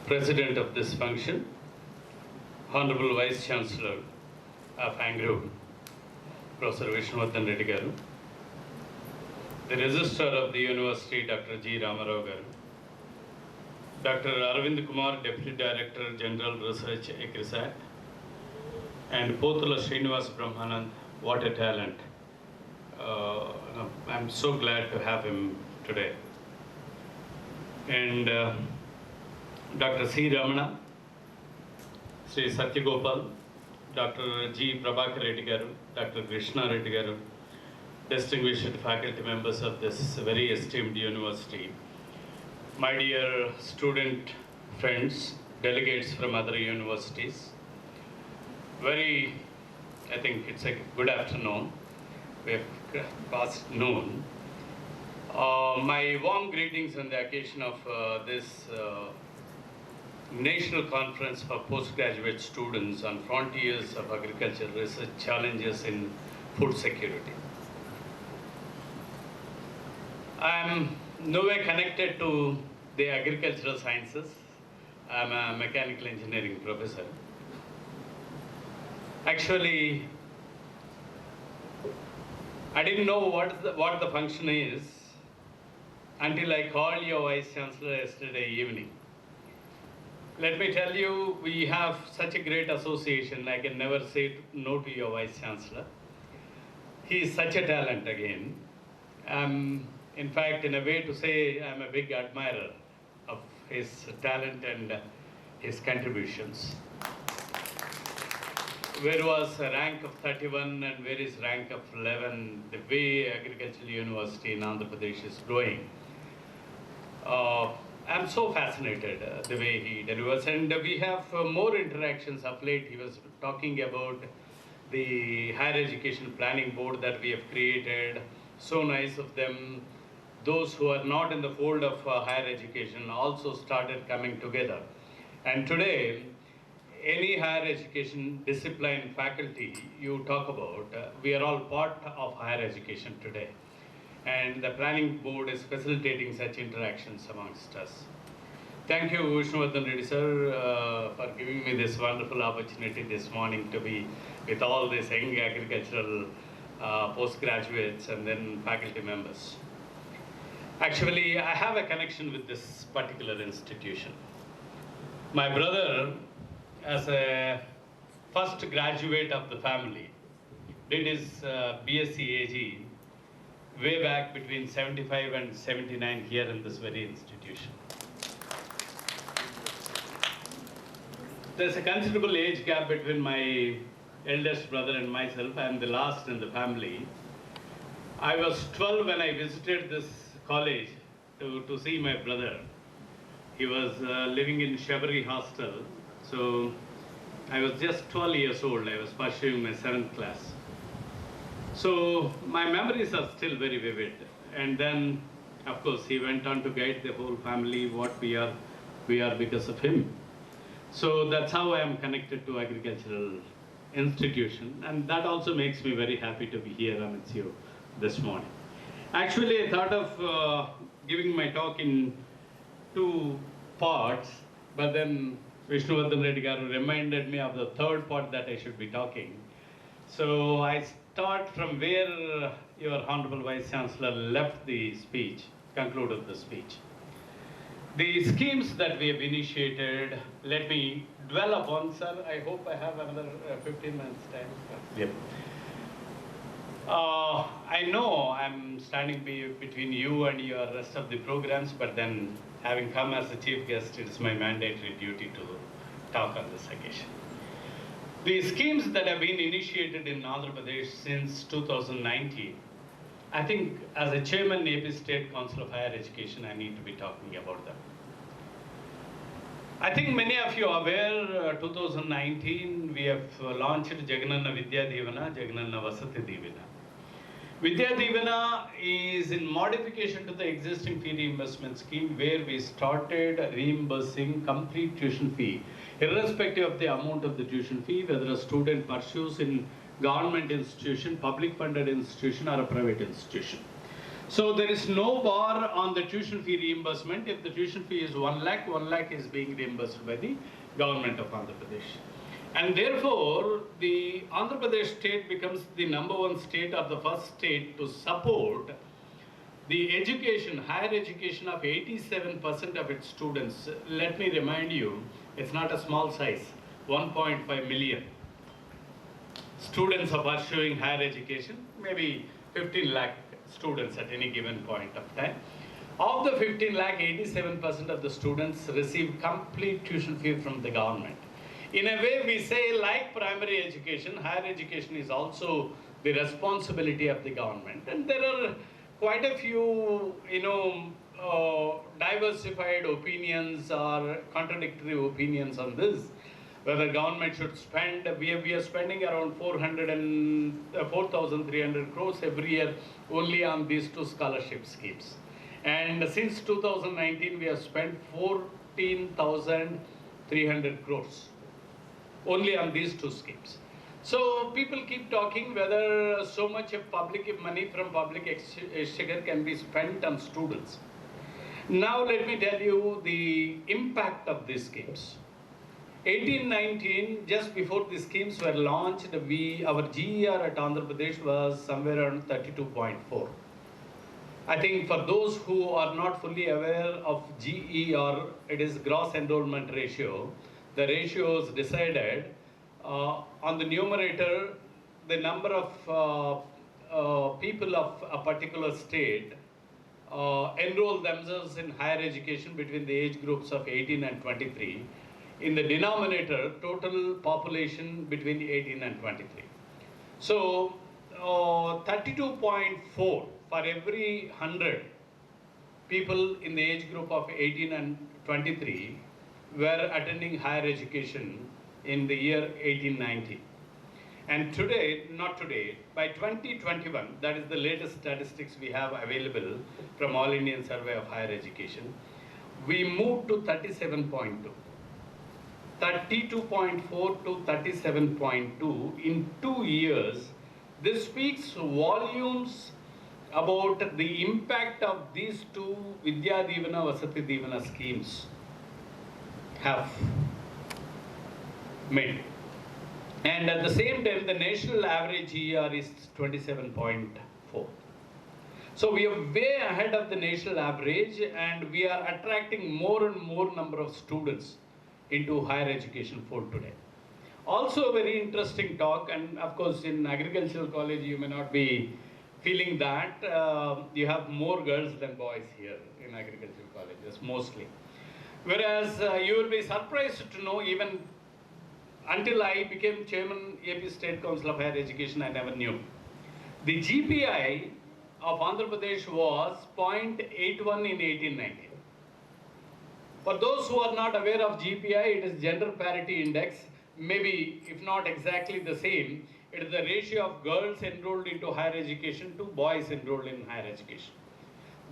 President of this function, Honorable Vice Chancellor of ANGRAU, Professor Vishnuvardhan Reddy Garu, the Registrar of the University, Dr. G. Ramarao Garu, Dr. Arvind Kumar, Deputy Director General Research, ACRISAT, and Potula Srinivas Brahmanand, what a talent. I'm so glad to have him today. And Dr. C. Ramana, Sri Satyagopal, Dr. G. Prabhakar Reddy Garu, Dr. Krishna Reddy Garu, distinguished faculty members of this very esteemed university, my dear student friends, delegates from other universities, I think it's a good afternoon, we have past noon. My warm greetings on the occasion of this National Conference for Postgraduate Students on Frontiers of Agricultural Research Challenges in Food Security. I am nowhere connected to the agricultural sciences. I am a mechanical engineering professor. Actually, I didn't know what the function is until I called your Vice Chancellor yesterday evening. Let me tell you, we have such a great association. I can never say no to your Vice Chancellor. He is such a talent again. In fact, in a way to say, I'm a big admirer of his talent and his contributions. Where was a rank of 31 and where is rank of 11, the way Agricultural University in Andhra Pradesh is growing. I'm so fascinated the way he delivers, and we have more interactions of late. He was talking about the higher education planning board that we have created. So nice of them. Those who are not in the fold of higher education also started coming together. And today, any higher education discipline faculty you talk about, we are all part of higher education today. And the planning board is facilitating such interactions amongst us. Thank you, Vishnuvardhan Reddy sir, for giving me this wonderful opportunity this morning to be with all these young agricultural postgraduates and then faculty members. Actually, I have a connection with this particular institution. My brother, as a first graduate of the family, did his BSc AG way back between 75 and 79 here in this very institution. There's a considerable age gap between my eldest brother and myself. I am the last in the family. I was 12 when I visited this college to see my brother. He was living in Shabari hostel. So I was just 12 years old. I was pursuing my 7th class. So my memories are still very vivid. And then, of course, he went on to guide the whole family. What we are because of him. So that's how I am connected to agricultural institution. And that also makes me very happy to be here amidst you this morning. Actually, I thought of giving my talk in 2 parts, but then Vishnuvardhan Reddy garu reminded me of the 3rd part that I should be talking. So I start from where your Honorable Vice Chancellor left the speech, concluded the speech. The schemes that we have initiated, let me dwell upon, sir. I hope I have another 15 minutes time. Yep. I know I'm standing between you and your rest of the programs, but then having come as a chief guest, it's my mandatory duty to talk on this occasion. The schemes that have been initiated in Andhra Pradesh since 2019, I think as a chairman AP State Council of Higher Education, I need to be talking about them. I think many of you are aware, 2019, we have launched Jagananna Vidya Divana, Jagananna Vasati Divana. Vidya Divana is in modification to the existing fee reimbursement scheme where we started reimbursing complete tuition fee, irrespective of the amount of the tuition fee, whether a student pursues in government institution, public funded institution or a private institution. So there is no bar on the tuition fee reimbursement. If the tuition fee is 1 lakh, 1 lakh is being reimbursed by the government of Andhra Pradesh. And therefore, the Andhra Pradesh state becomes the #1 state or the first state to support the education, higher education of 87% of its students. Let me remind you, it's not a small size, 1.5 million students are pursuing higher education, maybe 15 lakh students at any given point of time. Of the 15 lakh, 87% of the students receive complete tuition fee from the government. In a way, we say, like primary education, higher education is also the responsibility of the government. And there are quite a few, diversified opinions or contradictory opinions on this. Whether government should spend, we are spending around 4,300 crores every year only on these 2 scholarship schemes. And since 2019, we have spent 14,300 crores only on these 2 schemes. So people keep talking whether so much of public money from public exchequer can be spent on students. Now let me tell you the impact of these schemes. 18-19, just before the schemes were launched, our GER at Andhra Pradesh was somewhere around 32.4. I think for those who are not fully aware of GER, it is gross enrollment ratio. The ratio is decided on the numerator, the number of people of a particular state enroll themselves in higher education between the age groups of 18 and 23. In the denominator, total population between 18 and 23. So 32.4 for every 100 people in the age group of 18 and 23 were attending higher education in the year 1890. And today, not today, by 2021, that is the latest statistics we have available from All Indian Survey of Higher Education, we moved to 37.2. 32.4 to 37.2 in 2 years. This speaks volumes about the impact of these 2 Vidya Divana, Vasati Divana schemes have made. And at the same time, the national average GER is 27.4. So we are way ahead of the national average, and we are attracting more and more number of students into higher education fold today. Also a very interesting talk, and of course in agricultural college you may not be feeling that. You have more girls than boys here in agricultural colleges, mostly. Whereas you will be surprised to know, even until I became chairman AP State Council of Higher Education, I never knew. The GPI of Andhra Pradesh was 0.81 in 1890. For those who are not aware of GPI, it is Gender Parity Index. Maybe, if not exactly the same, it is the ratio of girls enrolled into higher education to boys enrolled in higher education.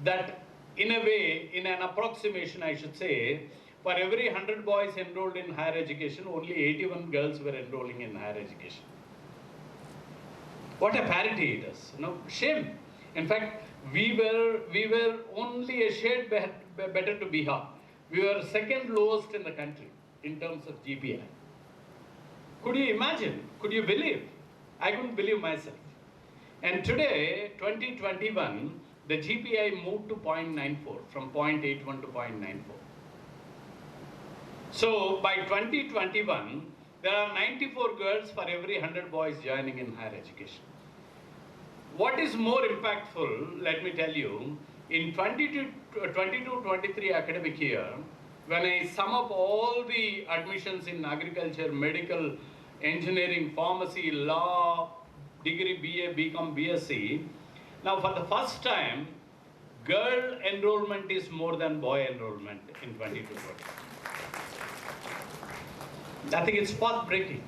That, in a way, in an approximation, I should say, for every 100 boys enrolled in higher education, only 81 girls were enrolling in higher education. What a parity it is, shame. In fact, we were only a shade better to Bihar. We were second lowest in the country in terms of GPI. Could you imagine? Could you believe? I couldn't believe myself. And today, 2021, the GPI moved to 0.94, from 0.81 to 0.94. So by 2021, there are 94 girls for every 100 boys joining in higher education. What is more impactful, let me tell you, in 22-23 academic year, when I sum up all the admissions in agriculture, medical, engineering, pharmacy, law, degree BA, BCom, BSc, now for the first time, girl enrollment is more than boy enrollment in 22-23. I think it's path-breaking.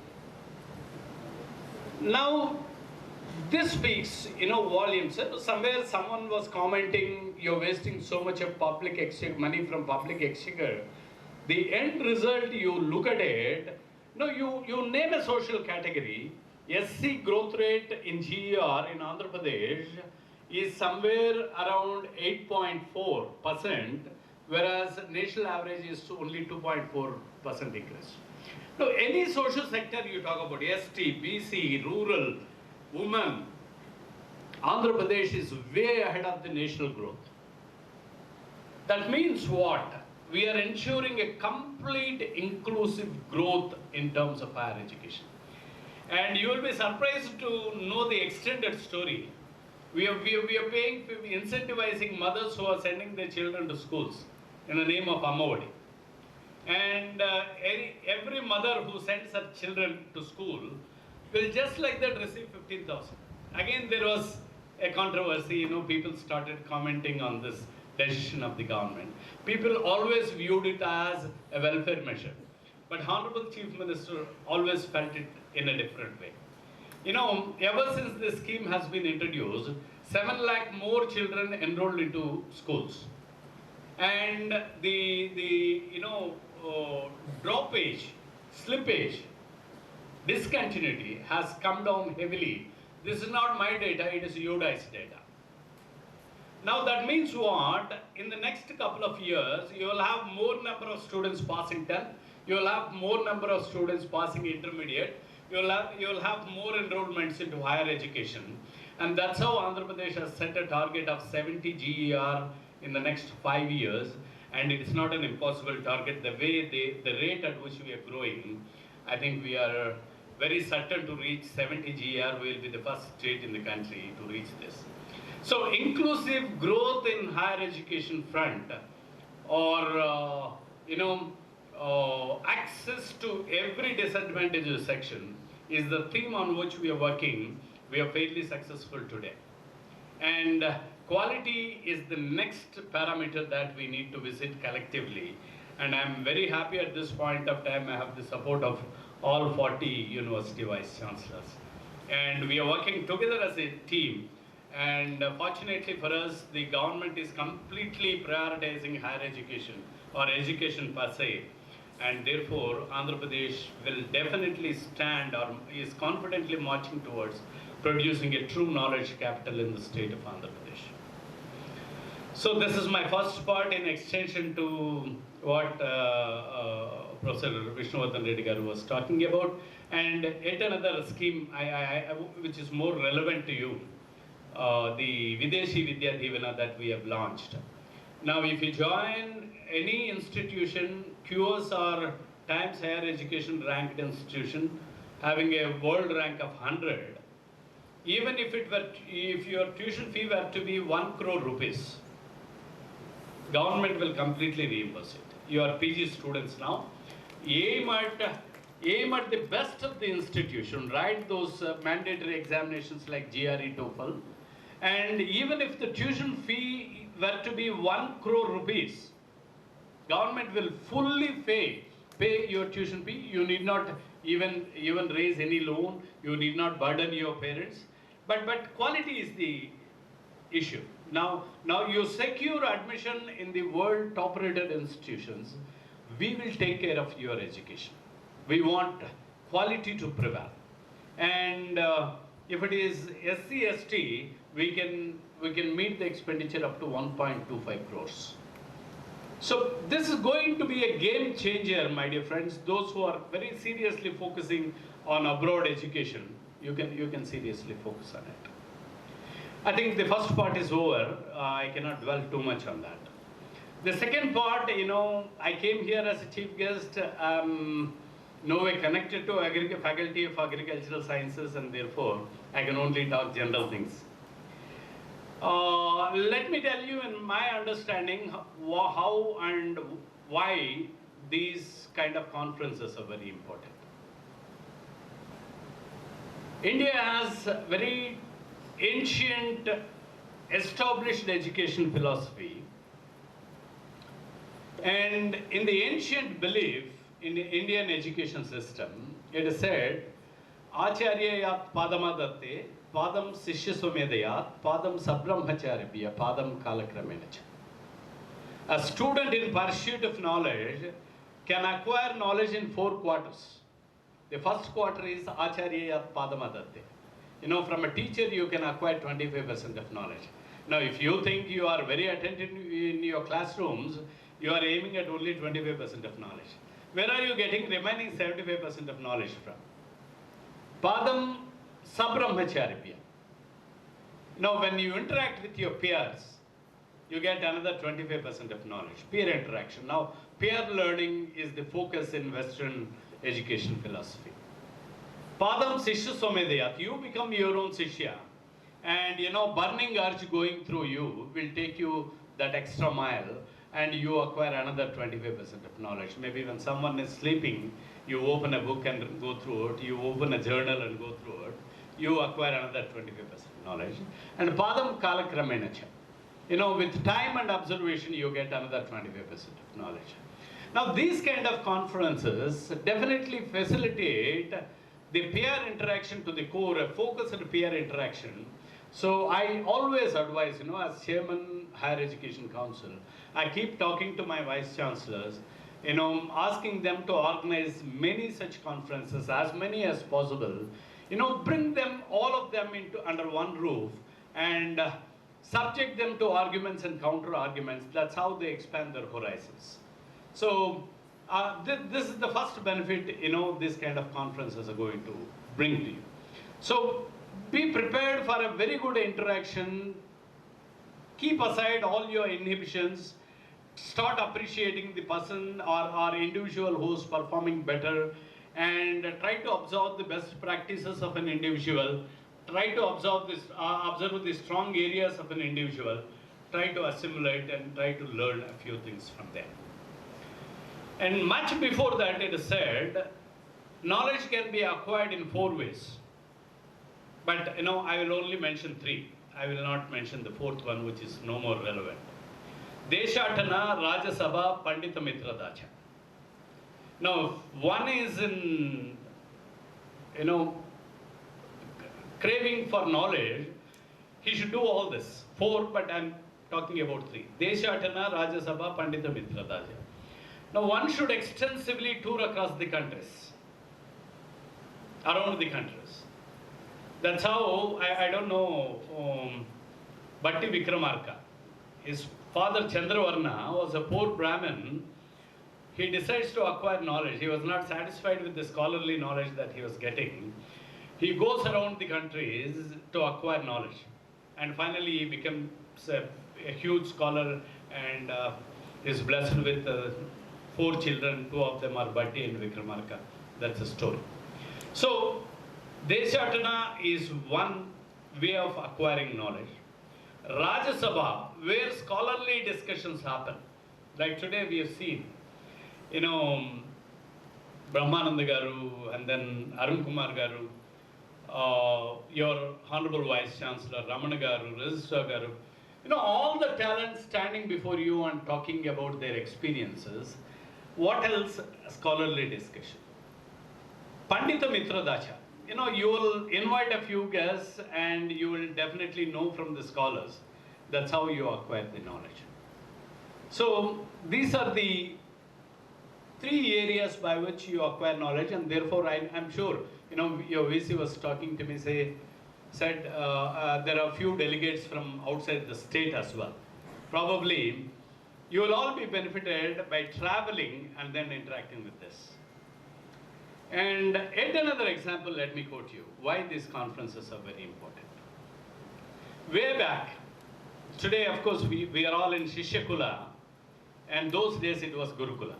Now, this speaks, volumes. Somewhere someone was commenting, you're wasting so much of public money from public exchequer. The end result, you look at it, you name a social category, SC growth rate in GER in Andhra Pradesh is somewhere around 8.4%, whereas national average is only 2.4% increase. Now, any social sector you talk about, ST, BC, rural, women, Andhra Pradesh is way ahead of the national growth. That means what? We are ensuring a complete inclusive growth in terms of higher education. And you will be surprised to know the extended story. We are incentivizing mothers who are sending their children to schools in the name of Ammavadi. And every mother who sends her children to school will just like that receive 15,000. Again, there was a controversy, people started commenting on this decision of the government. People always viewed it as a welfare measure. But Honorable Chief Minister always felt it in a different way. Ever since this scheme has been introduced, 7 lakh more children enrolled into schools. And the droppage, slippage, discontinuity has come down heavily. This is not my data, it is UDICE data. Now that means what? In the next couple of years, you will have more number of students passing 10th, you will have more number of students passing intermediate, you will have more enrollments into higher education. And that's how Andhra Pradesh has set a target of 70 GER in the next 5 years. And it is not an impossible target. The rate at which we are growing, I think we are very certain to reach 70 GER. We will be the first state in the country to reach this. So inclusive growth in higher education front, or access to every disadvantaged section is the theme on which we are working. We are fairly successful today. And quality is the next parameter that we need to visit collectively. And I'm very happy at this point of time I have the support of all 40 university vice chancellors. And we are working together as a team. And fortunately for us, the government is completely prioritizing higher education or education per se. And therefore, Andhra Pradesh will definitely stand or is confidently marching towards producing a true knowledge capital in the state of Andhra Pradesh. So this is my first part in extension to what Professor Vishnuvardhan Reddy Garu was talking about. And yet another scheme which is more relevant to you. the Videshi Vidya Divana that we have launched. Now, if you join any institution, QS or Times Higher Education ranked institution, having a world rank of 100, even if your tuition fee were to be 1 crore rupees, government will completely reimburse it. You are PG students now. Aim at the best of the institution, write those mandatory examinations like GRE, TOEFL, and even if the tuition fee were to be 1 crore rupees, government will fully pay your tuition fee. You need not even raise any loan. You need not burden your parents. But quality is the issue. Now you secure admission in the world top-rated institutions. We will take care of your education. We want quality to prevail. And if it is SC, ST, we can meet the expenditure up to 1.25 crores. So this is going to be a game changer, my dear friends. Those who are very seriously focusing on abroad education, you can seriously focus on it. I think the first part is over. I cannot dwell too much on that. The second part, I came here as a chief guest, no way connected to Faculty of Agricultural Sciences, and therefore I can only talk general things. Let me tell you, in my understanding, how and why these kind of conferences are very important. India has very ancient, established education philosophy. And in the ancient belief in the Indian education system, it is said, Acharyayat padamadatte, padam sishyaswamedayat, padam sabrahmacharibhya, padam kalakramenacha. A student in pursuit of knowledge can acquire knowledge in 4 quarters. The first quarter is Acharyayat padamadatte. From a teacher you can acquire 25% of knowledge. Now, if you think you are very attentive in your classrooms, you are aiming at only 25% of knowledge. Where are you getting remaining 75% of knowledge from? Padam sabrahmacharibhya. Now, when you interact with your peers, you get another 25% of knowledge, peer interaction. Now, peer learning is the focus in Western education philosophy. Padam sishya somedayat, you become your own sishya. And burning urge going through you will take you that extra mile, and you acquire another 25% of knowledge. Maybe when someone is sleeping, you open a book and go through it, you open a journal and go through it, you acquire another 25% knowledge. And padam kalakramenacha. With time and observation, you get another 25% of knowledge. Now, these kind of conferences definitely facilitate the peer interaction to the core, a focused peer interaction. So I always advise, as Chairman Higher Education Council, I keep talking to my Vice Chancellors, asking them to organize many such conferences, as many as possible, bring them, all of them under one roof, and subject them to arguments and counter arguments. That's how they expand their horizons. So this is the first benefit, this kind of conferences are going to bring to you. So be prepared for a very good interaction. Keep aside all your inhibitions. Start appreciating the person or individual who's performing better, and try to observe the best practices of an individual. Try to observe the strong areas of an individual. Try to assimilate and try to learn a few things from them. And much before that, it is said, knowledge can be acquired in 4 ways. But I will only mention 3. I will not mention the 4th one, which is no more relevant. Deshatana, Rajasabha, Pandita Mitradacha. Now, one is in, craving for knowledge, he should do all this. 4, but I'm talking about 3. Deshatana, Rajasabha, Pandita Mitradacha. Now, one should extensively tour across the countries, around the countries. That's how, I don't know, Bhatti Vikramarka. His father Chandravarna was a poor Brahmin. He decides to acquire knowledge. He was not satisfied with the scholarly knowledge that he was getting. He goes around the countries to acquire knowledge. and finally he becomes a huge scholar and is blessed with 4 children. 2 of them are Bhatti and Vikramarka. That's the story. So, Deshatana is one way of acquiring knowledge. Rajya Sabha, where scholarly discussions happen. Like today we have seen, Brahmananda Garu and then Arun Kumar Garu, your Honorable Vice Chancellor, Ramana Garu, Registrar Garu, all the talents standing before you and talking about their experiences. What else? Scholarly discussion. Pandita Mitra Dacha. You will invite a few guests and you will definitely know from the scholars. That's how you acquire the knowledge. So these are the 3 areas by which you acquire knowledge, and therefore I'm sure, your VC was talking to me, said there are a few delegates from outside the state as well. Probably you will all be benefited by traveling and then interacting with this. And yet another example, let me quote you, why these conferences are very important. Way back, today of course we are all in Shishyakula, and those days it was Gurukula.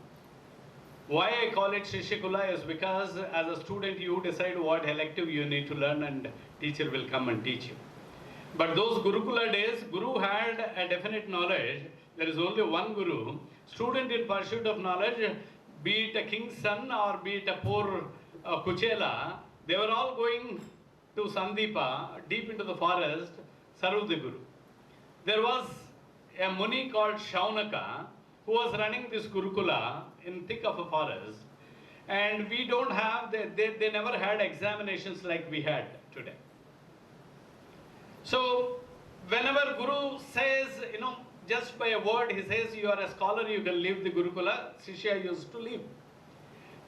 Why I call it Shishyakula is because as a student you decide what elective you need to learn and teacher will come and teach you. But those Gurukula days, Guru had a definite knowledge. There is only one Guru. Student in pursuit of knowledge, be it a king's son or be it a poor Kuchela, they were all going to Sandeepa, deep into the forest, serve the Guru. There was a Muni called Shaunaka who was running this Gurukula in thick of a forest, and we don't have, they never had examinations like we had today. So whenever Guru says, just by a word, he says, you are a scholar, you can leave the Gurukula, Shishya used to leave.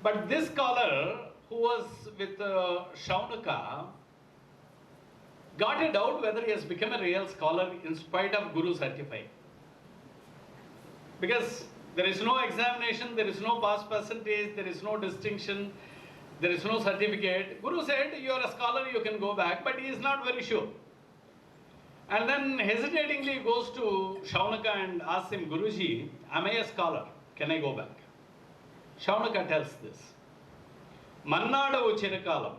But this scholar who was with Shaunaka got a doubt whether he has become a real scholar in spite of Guru certifying. Because there is no examination, there is no pass percentage, there is no distinction, there is no certificate. Guru said, you are a scholar, you can go back, but he is not very sure. And then hesitatingly goes to Shaunaka and asks him, Guruji, am I a scholar? Can I go back? Shaunaka tells this. Mannadavu chirakalam,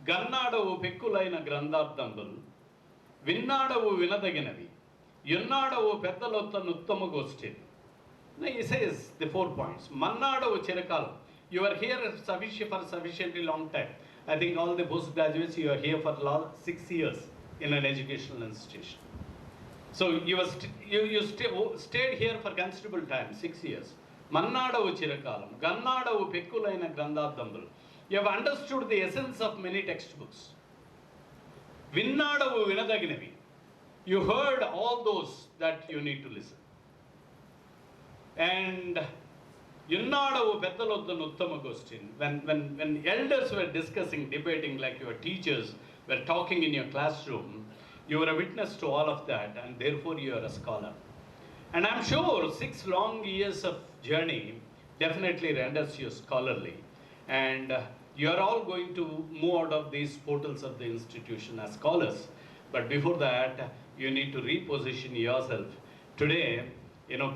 gannadavu pekkulaina grandardambul, vinnadavu vinadaginavi, yunnadavu peddalotta nuttama gostin. Now he says the 4 points. Mannadavu chirakalam, you are here for sufficiently long time. I think all the postgraduates, you are here for 6 years in an educational institution. So you stayed here for considerable time, 6 years. Mannadavu chirakalam, gannadavu pekkulaina grandardambul. You have understood the essence of many textbooks. Vinnadavu vinadaginavi. You heard all those that you need to listen. And Yunnadavu peddalodda nuttama gostin. When elders were discussing, debating, like your teachers were talking in your classroom, you were a witness to all of that, and therefore you are a scholar. And I'm sure 6 long years of journey definitely renders you scholarly. And you are all going to move out of these portals of the institution as scholars. But before that, you need to reposition yourself. Today,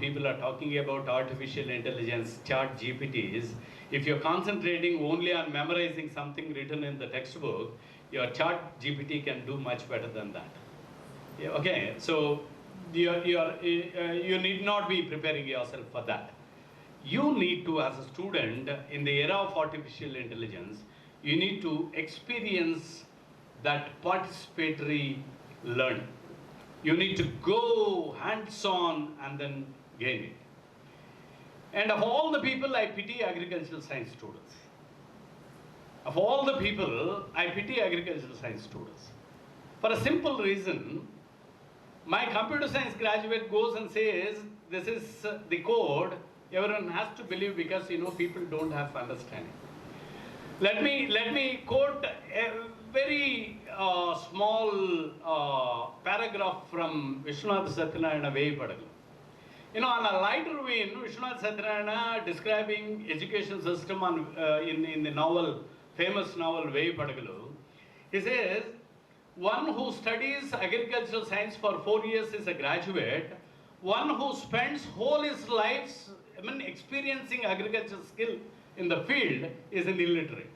people are talking about artificial intelligence, chat GPTs. If you're concentrating only on memorizing something written in the textbook, your chat GPT can do much better than that. Yeah, okay, so you need not be preparing yourself for that. You need to, as a student, in the era of artificial intelligence, you need to experience that participatory learning. You need to go hands-on and then gain it. And of all the people, I pity agricultural science students. Of all the people, I pity agricultural science students. For a simple reason, my computer science graduate goes and says, this is the code, everyone has to believe because, people don't have understanding. Let me quote a very small paragraph from Vishwanath Satyanarayana Veipadagal. On a lighter vein, Vishwanath Satyanarayana describing education system in the novel, famous novel Veipadagal, he says, one who studies agricultural science for 4 years is a graduate. One who spends whole his life, experiencing agricultural skill in the field is an illiterate.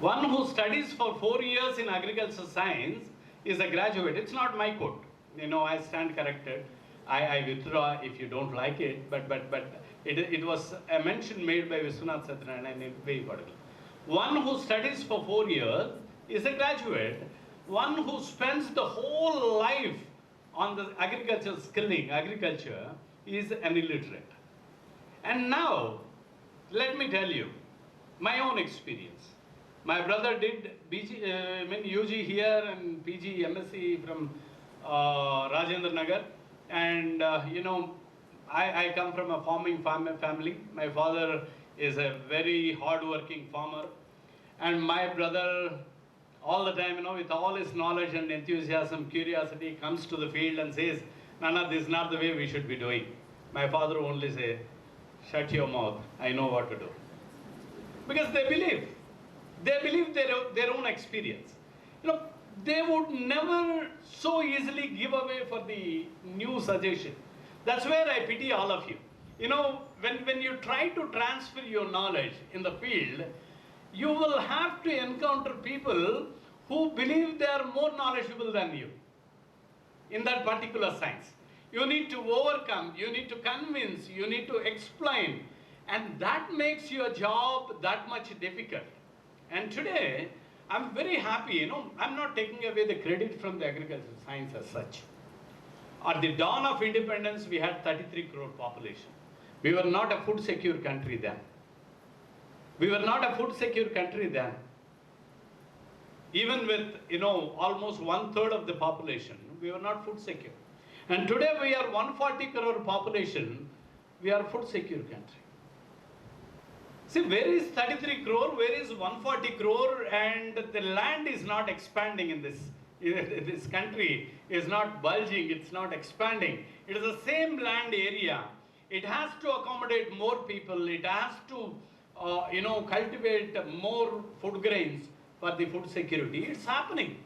One who studies for 4 years in agricultural science is a graduate. It's not my quote. I stand corrected. I withdraw if you don't like it, but it was a mention made by Vishwanath Satyanarayana and it's very important. One who studies for 4 years is a graduate. One who spends the whole life on the agricultural skilling, agriculture, is an illiterate. And now, let me tell you, my own experience. My brother did UG here and PG, MSc from Rajendra Nagar. And, I come from a farming family. My father is a very hard-working farmer. And my brother, all the time, with all his knowledge and enthusiasm, curiosity, comes to the field and says, Nana, this is not the way we should be doing. My father will only say, shut your mouth, I know what to do. Because they believe their own experience. They would never so easily give away for the new suggestion. That's where I pity all of you. When you try to transfer your knowledge in the field, you will have to encounter people who believe they are more knowledgeable than you in that particular science. You need to overcome, you need to convince, you need to explain, and that makes your job that much difficult. And today, I'm very happy, I'm not taking away the credit from the agricultural science as such. At the dawn of independence, we had 33 crore population. We were not a food secure country then. Even with, almost 1/3 of the population, we were not food secure. And today we are 140 crore population, we are food secure country. See, where is 33 crore, where is 140 crore, and the land is not expanding in this country, is not bulging, it's not expanding. It is the same land area. It has to accommodate more people, it has to cultivate more food grains for the food security. It's happening.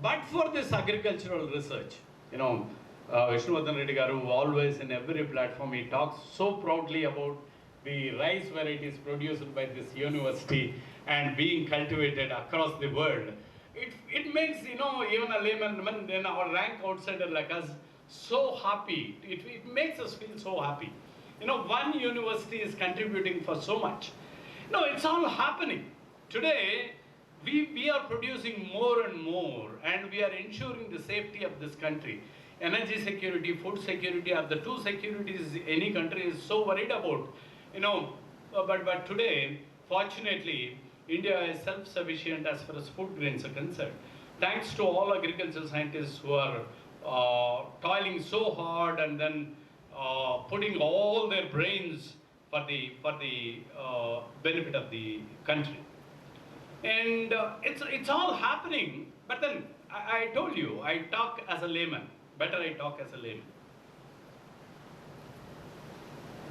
But for this agricultural research, Vishnuvardhan Reddy Garu always in every platform, he talks so proudly about the rice varieties produced by this university and being cultivated across the world. It makes, even a layman, our rank outsider like us, so happy. It makes us feel so happy. One university is contributing for so much. It's all happening. Today, we are producing more and more, and we are ensuring the safety of this country. Energy security, food security are the two securities any country is so worried about. But today, fortunately, India is self-sufficient as far as food grains are concerned. Thanks to all agricultural scientists who are toiling so hard and then putting all their brains for the benefit of the country. And it's all happening. But then I told you, I talk as a layman. Better I talk as a layman.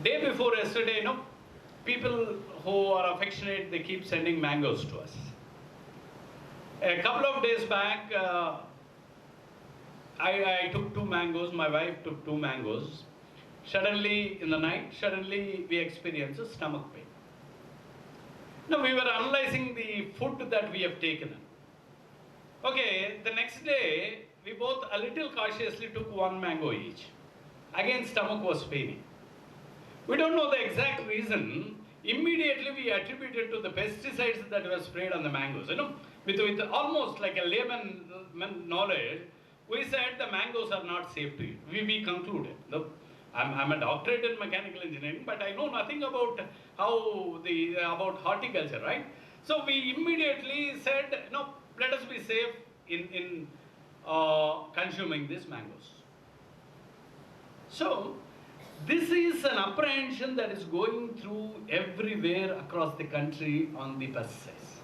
Day before yesterday, people who are affectionate, they keep sending mangoes to us. A couple of days back, I took 2 mangoes, my wife took 2 mangoes. Suddenly, in the night, we experienced a stomach pain. Now, we were analyzing the food that we have taken. Okay, the next day, we both a little cautiously took 1 mango each. Again, stomach was paining. We don't know the exact reason. Immediately, we attributed to the pesticides that were sprayed on the mangoes. With almost like a layman knowledge, we said the mangoes are not safe to eat. We concluded. I'm a doctorate in mechanical engineering, but I know nothing about about horticulture, right? So we immediately said, no, let us be safe in consuming these mangoes. So this is an apprehension that is going through everywhere across the country on the pesticides.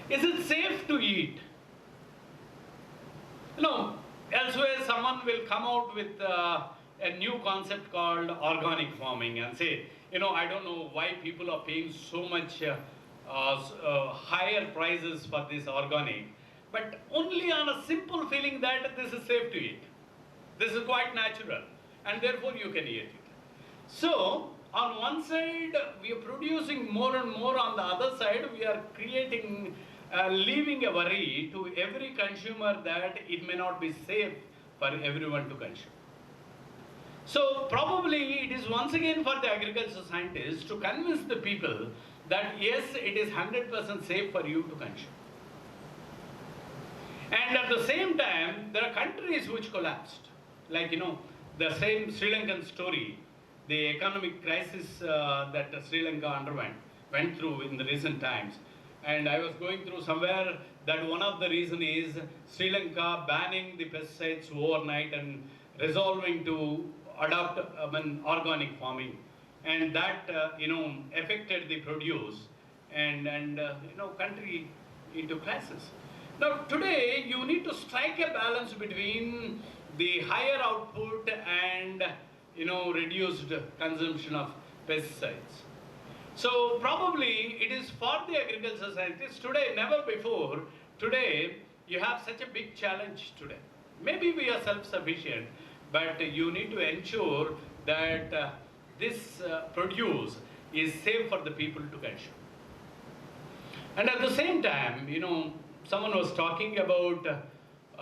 Is it safe to eat? Elsewhere someone will come out with a new concept called organic farming and say, I don't know why people are paying so much higher prices for this organic, but only on a simple feeling that this is safe to eat. This is quite natural, and therefore you can eat it. So, on one side, we are producing more and more. On the other side, we are creating, leaving a worry to every consumer that it may not be safe for everyone to consume. So probably it is once again for the agriculture scientists to convince the people that yes, it is 100% safe for you to consume. And at the same time, there are countries which collapsed. Like, the same Sri Lankan story, the economic crisis that Sri Lanka went through in the recent times. And I was going through somewhere that one of the reason is Sri Lanka banning the pesticides overnight and resolving to adopt organic farming. And that, affected the produce and country into crisis. Now today you need to strike a balance between the higher output and reduced consumption of pesticides. So probably it is for the agriculture scientists today, never before, today you have such a big challenge today. Maybe we are self-sufficient, but you need to ensure that this produce is safe for the people to consume. And at the same time, someone was talking about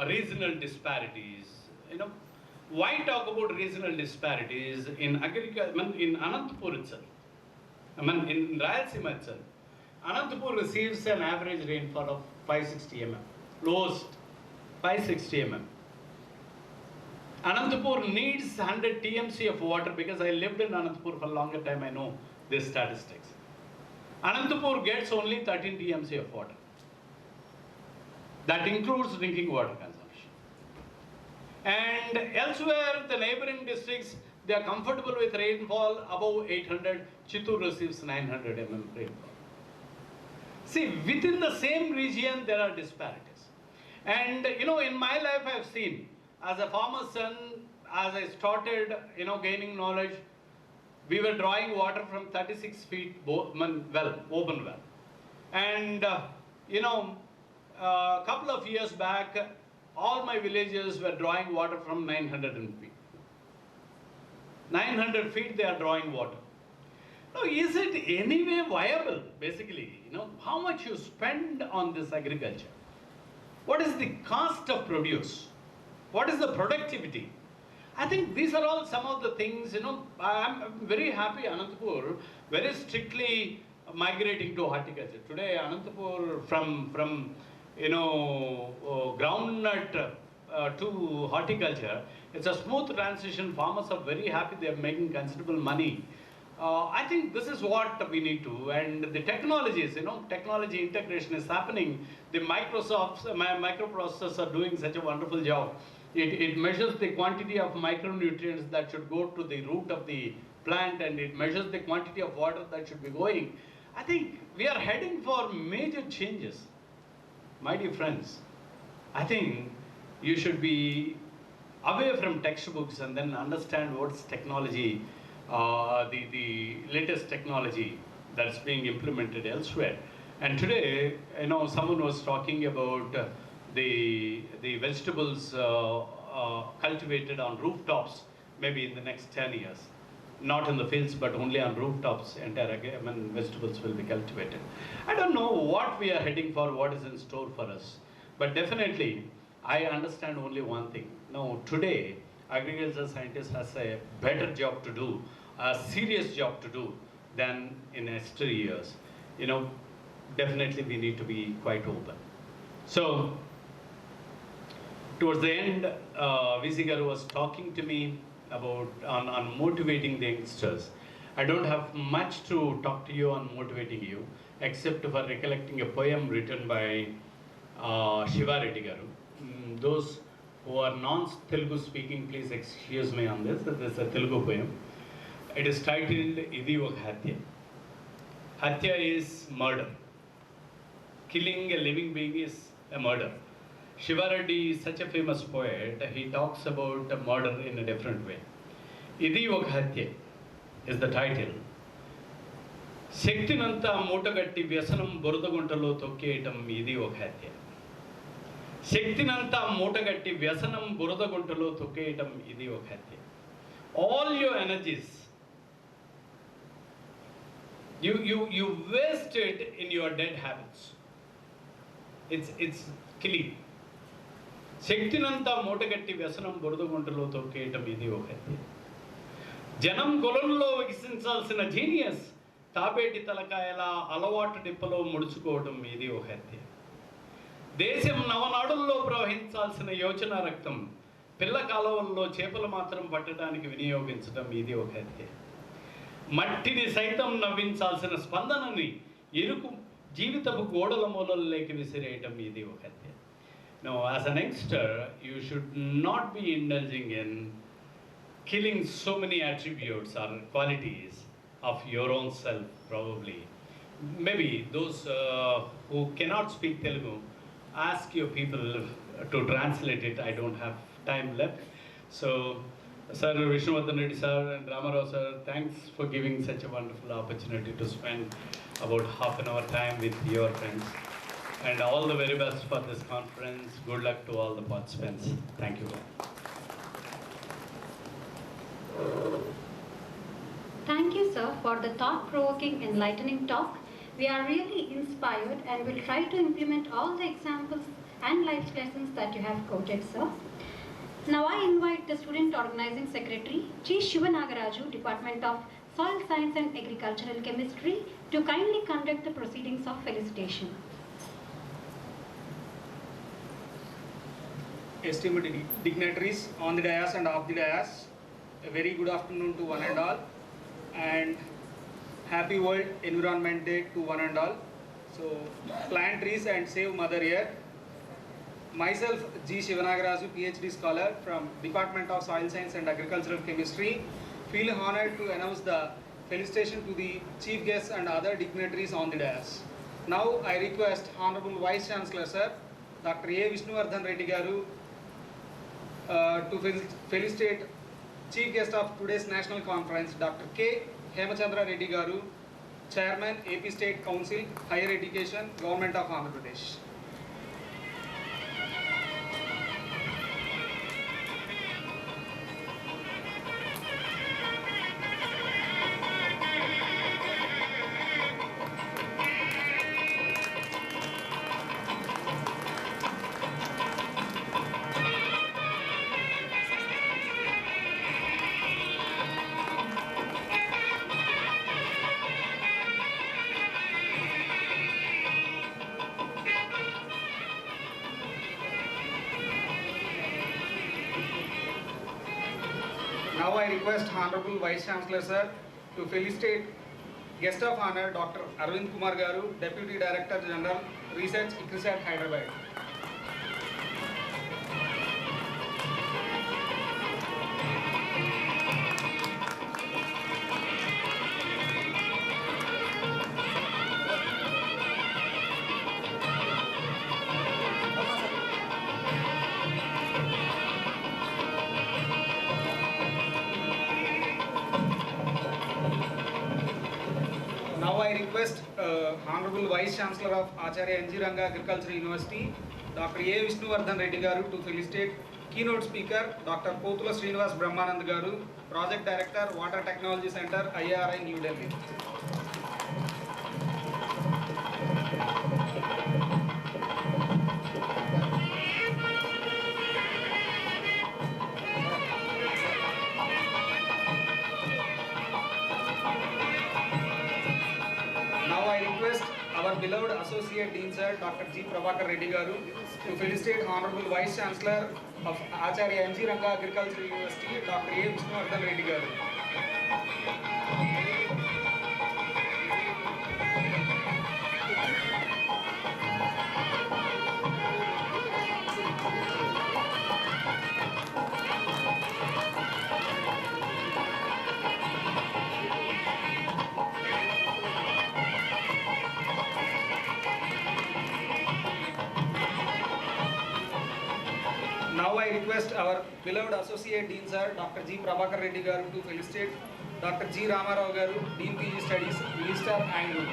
regional disparities. Why talk about regional disparities in agriculture? In Anantapur itself, in Rayalaseema itself, Anantapur receives an average rainfall of 560 mm, lowest 560 mm. Anantapur needs 100 TMC of water because I lived in Anantapur for a longer time, I know these statistics. Anantapur gets only 13 TMC of water. That includes drinking water consumption. And elsewhere, the neighboring districts, they are comfortable with rainfall above 800. Chittoor receives 900 mm rainfall. See, within the same region, there are disparities. And, in my life, I have seen, as a farmer's son, as I started, gaining knowledge, we were drawing water from 36 feet open well. And, a couple of years back, all my villagers were drawing water from 900 feet. 900 feet they are drawing water. Now, is it anyway viable, basically? How much you spend on this agriculture? What is the cost of produce? What is the productivity? I think these are all some of the things, I'm very happy Anantapur very strictly migrating to horticulture. Today, Anantapur from groundnut to horticulture, it's a smooth transition. Farmers are very happy. They are making considerable money. I think this is what we need to, and the technologies, technology integration is happening. The microprocessors are doing such a wonderful job. It measures the quantity of micronutrients that should go to the root of the plant, and it measures the quantity of water that should be going. I think we are heading for major changes. My dear friends, I think you should be away from textbooks and then understand what's technology, the latest technology that's being implemented elsewhere. And today, someone was talking about the vegetables cultivated on rooftops, maybe in the next 10 years. Not in the fields, but only on rooftops, entire vegetables will be cultivated. I don't know what we are heading for, what is in store for us. But definitely, I understand only one thing. Now, today, agriculture scientist has a better job to do, a serious job to do than in yesteryears years. Definitely we need to be quite open. So, towards the end, VC Garu was talking to me about on motivating the youngsters. I don't have much to talk to you on motivating you, except for recollecting a poem written by Shiva Reddy Garu. Those who are non-Telugu speaking, please excuse me on this. This is a Telugu poem. It is titled Idi Oka Hatya. Hatya is murder. Killing a living being is a murder. Shiva Reddy is such a famous poet. He talks about murder in a different way. Idi Oka Hatya is the title. శక్తినంతా మూటగట్టి వ్యసనం బురదగుంటలో తొక్కేయటం ఇది ఒక హత్య. శక్తినంతా మూటగట్టి వ్యసనం బురదగుంటలో తొక్కేయటం ఇది ఒక హత్య. All your energies you waste it in your dead habits. It's killing. శక్తినంతా మూటగట్టి వ్యసనం బురదగుంటలో తొక్కేయటం ఇది ఒక హత్య. జనం కొలంలో వికసించాల్సిన జీనియస్ తాపేటి తలకాయలా అలవాటు డిప్పలో ముడుచుకోవడం ఇది ఒక హత్య. దేశం నవనాడుల్లో ప్రవహించాల్సిన యోచన రక్తం పిల్ల కాలువల్లో చేపలు మాత్రం పట్టడానికి వినియోగించడం ఇది ఒక హత్య. మట్టిని సైతం నవ్వించాల్సిన స్పందనని ఎరుకు జీవితపు గోడల మూలల్లోకి విసిరేయటం ఇది ఒక హత్య. Now, as an youngster, you should not be indulging in killing so many attributes or qualities of your own self, probably. Maybe those who cannot speak Telugu, ask your people to translate it. I don't have time left. So, Sir Vishnuvardhan Reddy sir and Ramarao sir, thanks for giving such a wonderful opportunity to spend about half an hour time with your friends. And all the very best for this conference. Good luck to all the participants. Thank you. Thank you, sir, for the thought-provoking, enlightening talk. We are really inspired and will try to implement all the examples and life lessons that you have quoted, sir. Now I invite the Student Organizing Secretary, G. Shivanagaraju, Department of Soil Science and Agricultural Chemistry, to kindly conduct the proceedings of felicitation. Esteemed dignitaries on the dais and off the dais, a very good afternoon to one and all, and happy World Environment Day to one and all. So, plant trees and save Mother Earth. Myself, G. Shivanagaraju, PhD scholar from Department of Soil Science and Agricultural Chemistry, feel honored to announce the felicitation to the chief guests and other dignitaries on the dais. Now, I request Honorable Vice Chancellor Sir, Dr. A. Vishnuvardhan Reddy Garu, to felicitate chief guest of today's national conference, Dr. K. Hemachandra Reddy Garu, Chairman, AP State Council, Higher Education, Government of Andhra Pradesh. Now I request Honorable Vice Chancellor Sir to felicitate guest of honor Dr. Arvind Kumar Garu, Deputy Director General, Research, ICRISAT, Hyderabad. Now I request Honorable Vice Chancellor of Acharya N.G. Ranga Agricultural University, Dr. A. Vishnuvardhan Reddy Garu, to felicitate keynote speaker Dr. Potula Srinivas Brahmanand Garu, Project Director, Water Technology Center, IRI, New Delhi. Now I request our beloved Associate Dean Sir, Dr. G. Prabhakar Reddy Garu, to felicitate Honorable Vice Chancellor of Acharya N.G. Ranga Agricultural University, Dr. A. Vishnuvardhan Reddy Garu. Now I request our beloved Associate Dean Sir, Dr. G. Prabhakar Reddy Garu, to felicitate Dr. G. Ramarao Garu, Dean PG Studies, Registrar ANGRAU.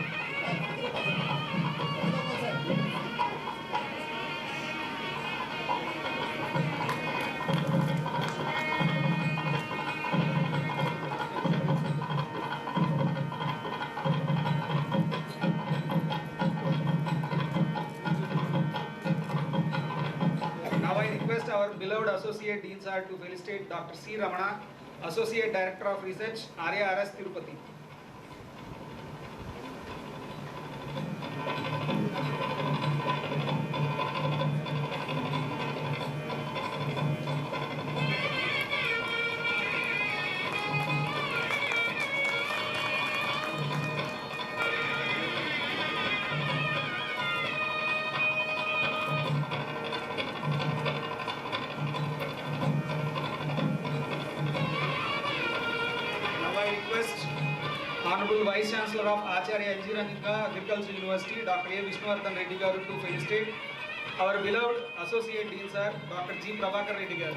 Now I request our beloved Associate Dean Sir to felicitate Dr. C. Ramana, Associate Director of Research, RARS Tirupati. Honorable Vice Chancellor of Acharya NG Agriculture University, Dr. A. Vishnuvardhan Reddy Garu to felicitate our beloved Associate Dean Sir, Dr. G. Prabhakar Reddy Garu.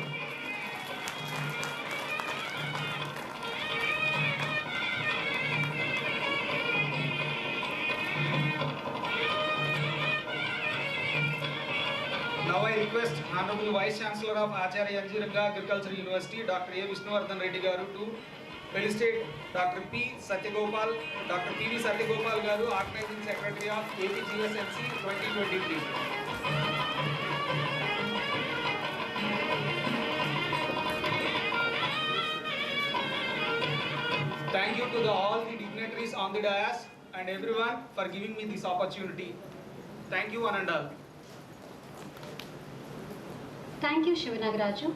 Now I request Honorable Vice Chancellor of Acharya NG Agriculture University, Dr. A. Vishnuvardhan Reddy Garu to felicitate Dr. P. Satyagopal, Dr. P.V. Satyagopal Garu, Organizing Secretary of APGSNC-2023. Thank you to all the dignitaries on the dais and everyone for giving me this opportunity. Thank you one and all. Thank you, Shivanagaraju.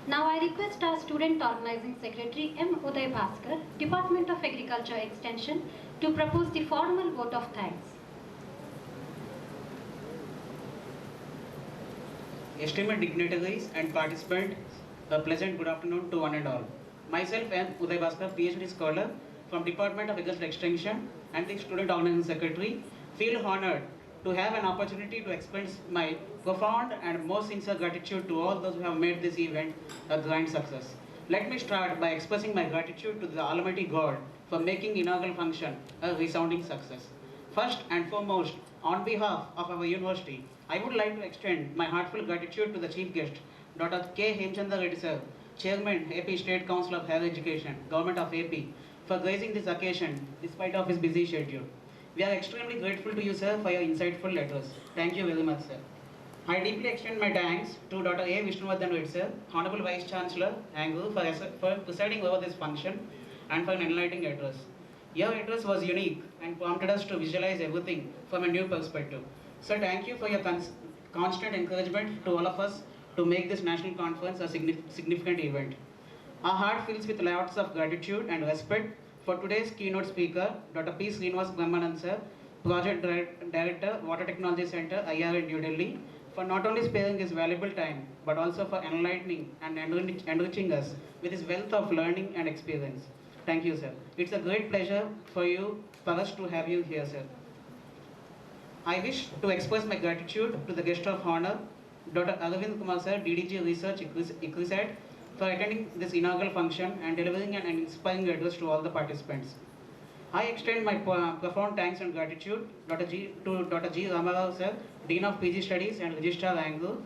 Now I request our Student Organizing Secretary M. Uday Bhaskar, Department of Agriculture Extension, to propose the formal vote of thanks. Esteemed dignitaries and participants, a pleasant good afternoon to one and all. Myself M. Uday Bhaskar, PhD scholar from Department of Agriculture Extension and the Student Organizing Secretary, feel honored to have an opportunity to express my profound and most sincere gratitude to all those who have made this event a grand success. Let me start by expressing my gratitude to the Almighty God for making inaugural function a resounding success. First and foremost, on behalf of our university, I would like to extend my heartfelt gratitude to the Chief Guest, Dr. K. Hemchandra Reddy Sir, Chairman, AP State Council of Higher Education, Government of AP, for gracing this occasion despite of his busy schedule. We are extremely grateful to you, sir, for your insightful letters. Thank you very much, sir. I deeply extend my thanks to Dr. A. Vishnuvardhan Reddy, sir, Honorable Vice Chancellor, ANGRAU, for presiding over this function and for an enlightening address. Your address was unique and prompted us to visualize everything from a new perspective. Sir, thank you for your constant encouragement to all of us to make this national conference a significant event. Our heart fills with lots of gratitude and respect for today's keynote speaker, Dr. P. Srinivas Brahmanand sir, Project Director, Water Technology Center, IRA, New Delhi, for not only sparing his valuable time, but also for enlightening and enriching us with his wealth of learning and experience. Thank you, sir. It's a great pleasure for us to have you here, sir. I wish to express my gratitude to the guest of honor, Dr. Arvind Kumar sir, DDG Research, ICRISAT, for attending this inaugural function and delivering an inspiring address to all the participants. I extend my profound thanks and gratitude to Dr. G. Ramarao sir, Dean of PG Studies and Registrar ANGRAU,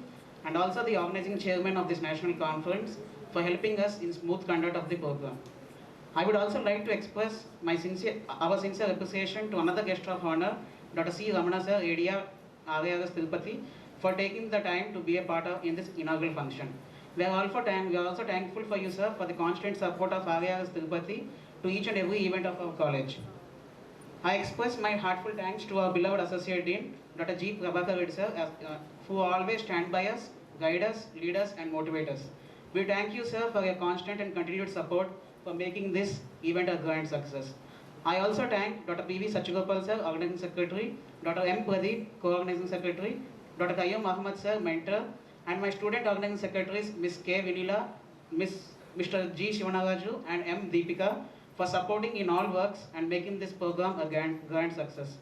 and also the organizing chairman of this national conference for helping us in smooth conduct of the program. I would also like to express our sincere appreciation to another guest of honor, Dr. C. Ramana sir, ADR RARS Tirupati, for taking the time to be a part of in this inaugural function. We are also thankful for you, sir, for the constant support of RARS Tirupati to each and every event of our college. I express my heartfelt thanks to our beloved Associate Dean, Dr. G. Prabhakar Reddy sir, who always stand by us, guide us, lead us, and motivate us. We thank you, sir, for your constant and continued support for making this event a grand success. I also thank Dr. P.V. Satyagopal sir, Organizing Secretary, Dr. M. Pradeep, Co-Organizing Secretary, Dr. Qayyum Ahmad sir, Mentor, and my student organizing secretaries, Ms. K. Vinila, Mr. G. Shivanagaraju, and M. Deepika, for supporting in all works and making this program a grand success.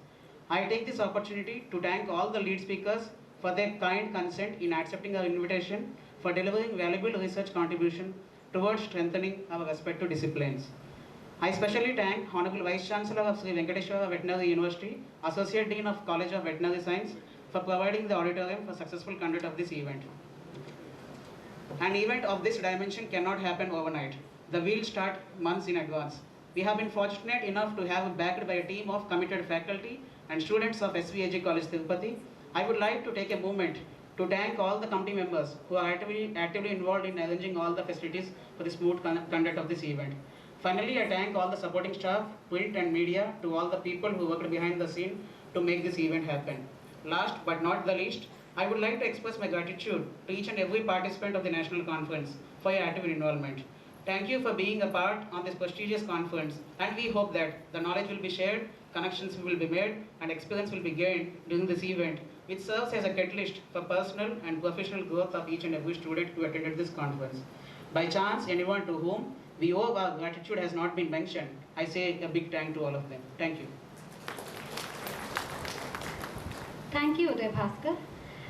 I take this opportunity to thank all the lead speakers for their kind consent in accepting our invitation for delivering valuable research contribution towards strengthening our respective disciplines. I especially thank Honorable Vice Chancellor of Sri Venkateswara Veterinary University, Associate Dean of College of Veterinary Science for providing the auditorium for successful conduct of this event. An event of this dimension cannot happen overnight. The wheels start months in advance. We have been fortunate enough to have backed by a team of committed faculty and students of SVAG College Tirupati. I would like to take a moment to thank all the committee members who are actively involved in arranging all the facilities for the smooth conduct of this event. Finally, I thank all the supporting staff, print and media, to all the people who worked behind the scene to make this event happen. Last but not the least, I would like to express my gratitude to each and every participant of the National Conference for your active involvement. Thank you for being a part on this prestigious conference, and we hope that the knowledge will be shared, connections will be made, and experience will be gained during this event, which serves as a catalyst for personal and professional growth of each and every student who attended this conference. By chance, anyone to whom we owe our gratitude has not been mentioned, I say a big thank to all of them. Thank you. Thank you, Uday Bhaskar.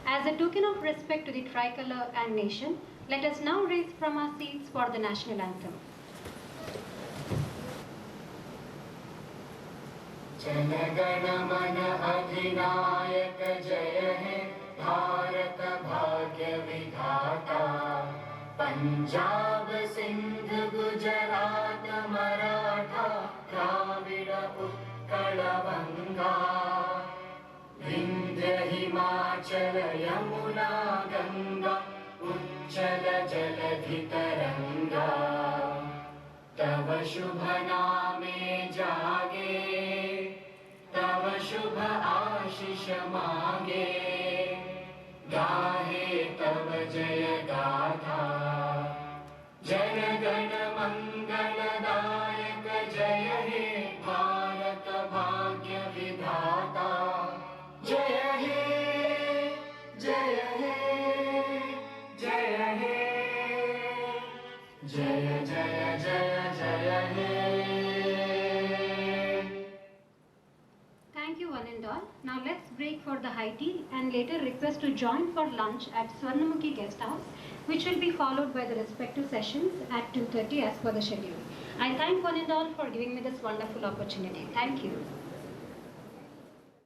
As a token of respect to the tricolor and nation, let us now rise from our seats for the national anthem. Jana Gana मन अधिनायक जय हे भारत भाग्य विधाता पंजाब सिंध गुजरात मराठा द्राविड़ उत्कल बंगा विंध्य हिमाचल यमुना गंगा उच्चल जलधि तरंगा तव शुभ नामे जागे तव शुभ आशीष मांगे गाहे तव जय गाथा जन गण मंगलदायक जय हे भारत भाग्य विधाता जय हे जय हे जय हे जय जय जय जय हे. Thank you one and all. Now let's break for the high tea and later request to join for lunch at Swarnamukhi Guest House, which will be followed by the respective sessions at 2:30 as per the schedule. I thank one and all for giving me this wonderful opportunity. Thank you.